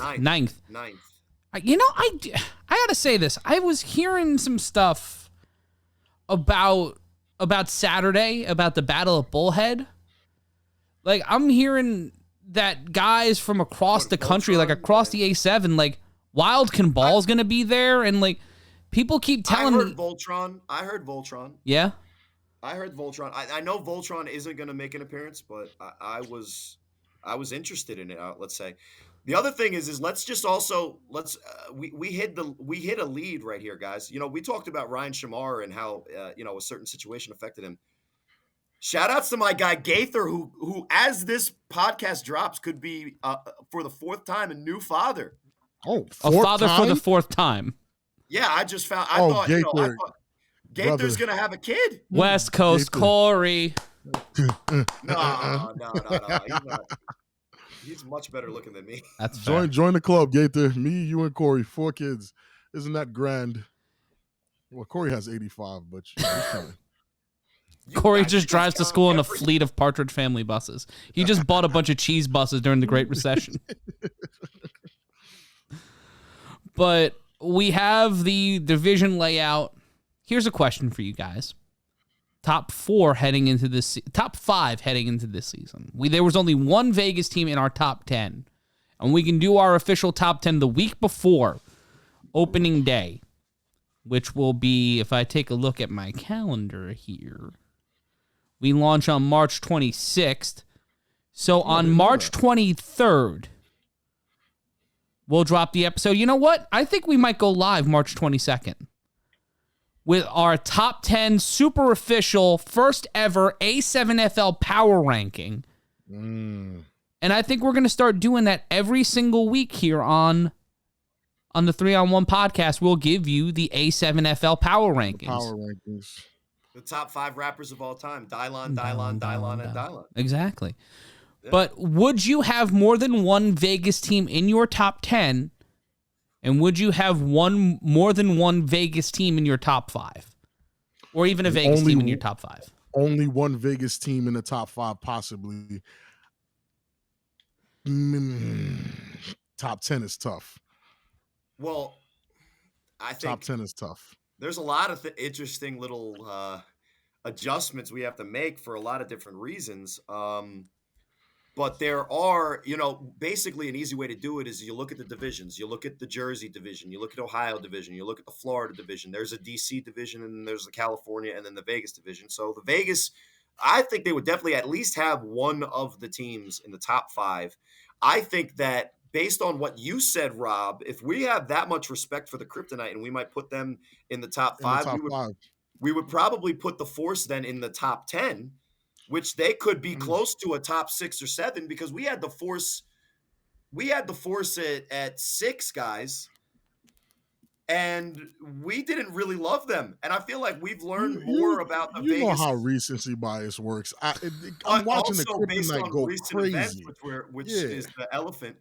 I gotta say this. I was hearing some stuff about Saturday, about the Battle of Bullhead. Like, I'm hearing that guys from across the country, like across the A7, like Wild Can Ball's gonna be there, and like people keep telling me. I heard Voltron. Yeah. I heard Voltron. I know Voltron isn't gonna make an appearance, but I was interested in it. Let's say. The other thing is let's just also we hit a lead right here, guys. We talked about Ryan Shamar and how a certain situation affected him. Shout outs to my guy Gaither, who as this podcast drops could be for the 4th time a new father. Oh, a father for the 4th time. Yeah, I just found. I thought Gaither's gonna have a kid. West Coast Gaither. Corey. No. He's much better looking than me. That's fair. Join the club, Gaither. Me, you, and Corey, 4 kids. Isn't that grand? Well, Corey has 85, but he's fine. Corey just drives to school in a fleet of Partridge Family buses. He just bought a bunch of cheese buses during the Great Recession. But we have the division layout. Here's a question for you guys. Top 5 heading into this season. There was only one Vegas team in our top 10. And we can do our official top 10 the week before opening day, which will be, if I take a look at my calendar here, we launch on March 26th. So on March 23rd, we'll drop the episode. You know what? I think we might go live March 22nd with our top 10 super official first ever A7FL power ranking. And I think we're going to start doing that every single week here on the 3-on-1 podcast. We'll give you the A7FL power rankings. The top 5 rappers of all time. Dylon, and Dylon. Exactly. Yeah. But would you have more than one Vegas team in your top 10? And would you have more than one Vegas team in your top 5? Or even a Vegas team in your top 5? Only one Vegas team in the top 5, possibly. Top 10 is tough. Well, I think top 10 is tough. There's a lot of interesting little adjustments we have to make for a lot of different reasons. But But there are, basically an easy way to do it is you look at the divisions. You look at the Jersey division. You look at Ohio division. You look at the Florida division. There's a DC division, and then there's the California, and then the Vegas division. So the Vegas, I think they would definitely at least have one of the teams in the top 5. I think that based on what you said, Rob, if we have that much respect for the Kryptonite and we might put them in the top 5, we would probably put the Force then in the top 10, which they could be close to a top 6 or 7, because we had the Force at 6, guys, and we didn't really love them. And I feel like we've learned more about the Vegas. You know how recency bias works. I'm watching the Kryptonite go crazy. Events, which is the elephant,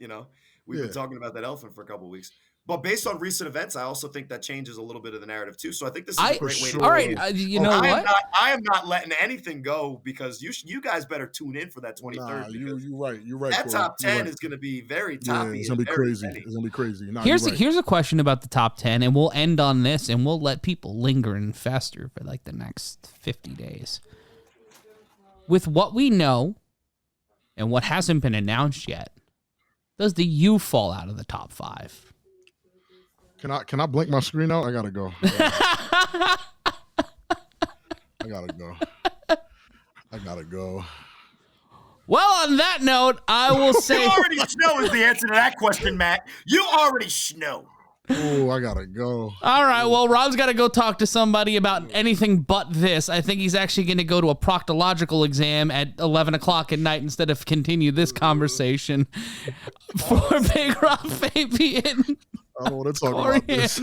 We've been talking about that elephant for a couple of weeks. But based on recent events, I also think that changes a little bit of the narrative too. So I think this is a great way to go. All right, I am not letting anything go, because you guys better tune in for that 23rd. You're right. That top 10 is going to be very toppy. It's going to be crazy. It's going to be crazy. Here's a question about the top 10, and we'll end on this, and we'll let people linger and fester for like the next 50 days. With what we know and what hasn't been announced yet, does the U fall out of the top 5? Can I blink my screen out? I gotta go. I gotta go. Well, on that note, I will say you already know is the answer to that question, Matt. You already know. Oh, I gotta go. All right, well, Rob's got to go talk to somebody about anything but this. I think he's actually going to go to a proctological exam at 11 o'clock at night instead of continue this conversation. For Big Rob Fabien. I don't want to talk about this.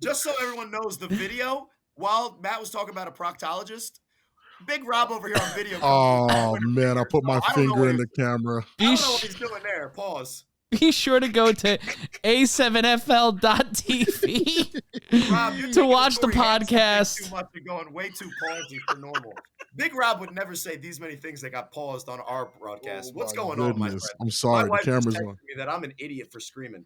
Just so everyone knows, the video, while Matt was talking about a proctologist, Big Rob over here on video. Oh, man, I put my finger in the camera. I don't know what he's doing there. Pause. Be sure to go to A7FL.tv to watch the podcast. Too much. You're going way too pausy for normal. Big Rob would never say these many things that got paused on our broadcast. What's going on, my friend? I'm sorry. My wife the camera's just on. texted me that I'm an idiot for screaming.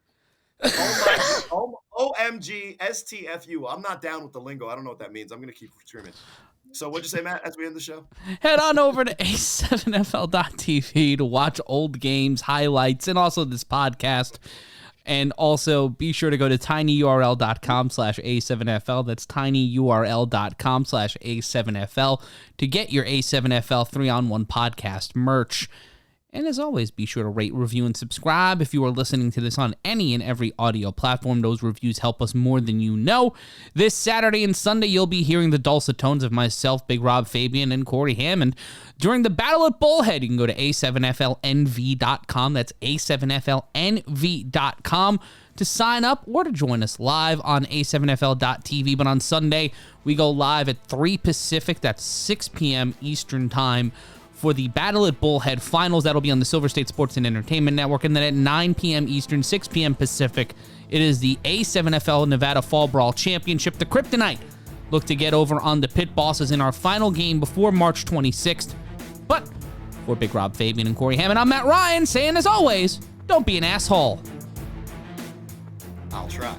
OMG STFU. I'm not down with the lingo. I don't know what that means. I'm going to keep screaming. So what'd you say, Matt, as we end the show? Head on over to A7FL.tv to watch old games, highlights, and also this podcast. And also be sure to go to tinyurl.com/A7FL. That's tinyurl.com/A7FL to get your A7FL 3-on-1 podcast merch. And as always, be sure to rate, review, and subscribe. If you are listening to this on any and every audio platform, those reviews help us more than you know. This Saturday and Sunday, you'll be hearing the dulcet tones of myself, Big Rob Fabien, and Cory Hammond. During the Battle at Bullhead, you can go to A7FLNV.com. That's A7FLNV.com to sign up or to join us live on A7FL.tv. But on Sunday, we go live at 3 Pacific. That's 6 p.m. Eastern Time for the Battle at Bullhead Finals. That'll be on the Silver State Sports and Entertainment Network. And then at 9 p.m. Eastern, 6 p.m. Pacific, it is the A7FL Nevada Fall Brawl Championship. The Kryptonite look to get over on the Pit Bosses in our final game before March 26th. But for Big Rob Fabien and Cory Hammond, I'm Matt Ryan, saying as always, don't be an asshole. I'll try.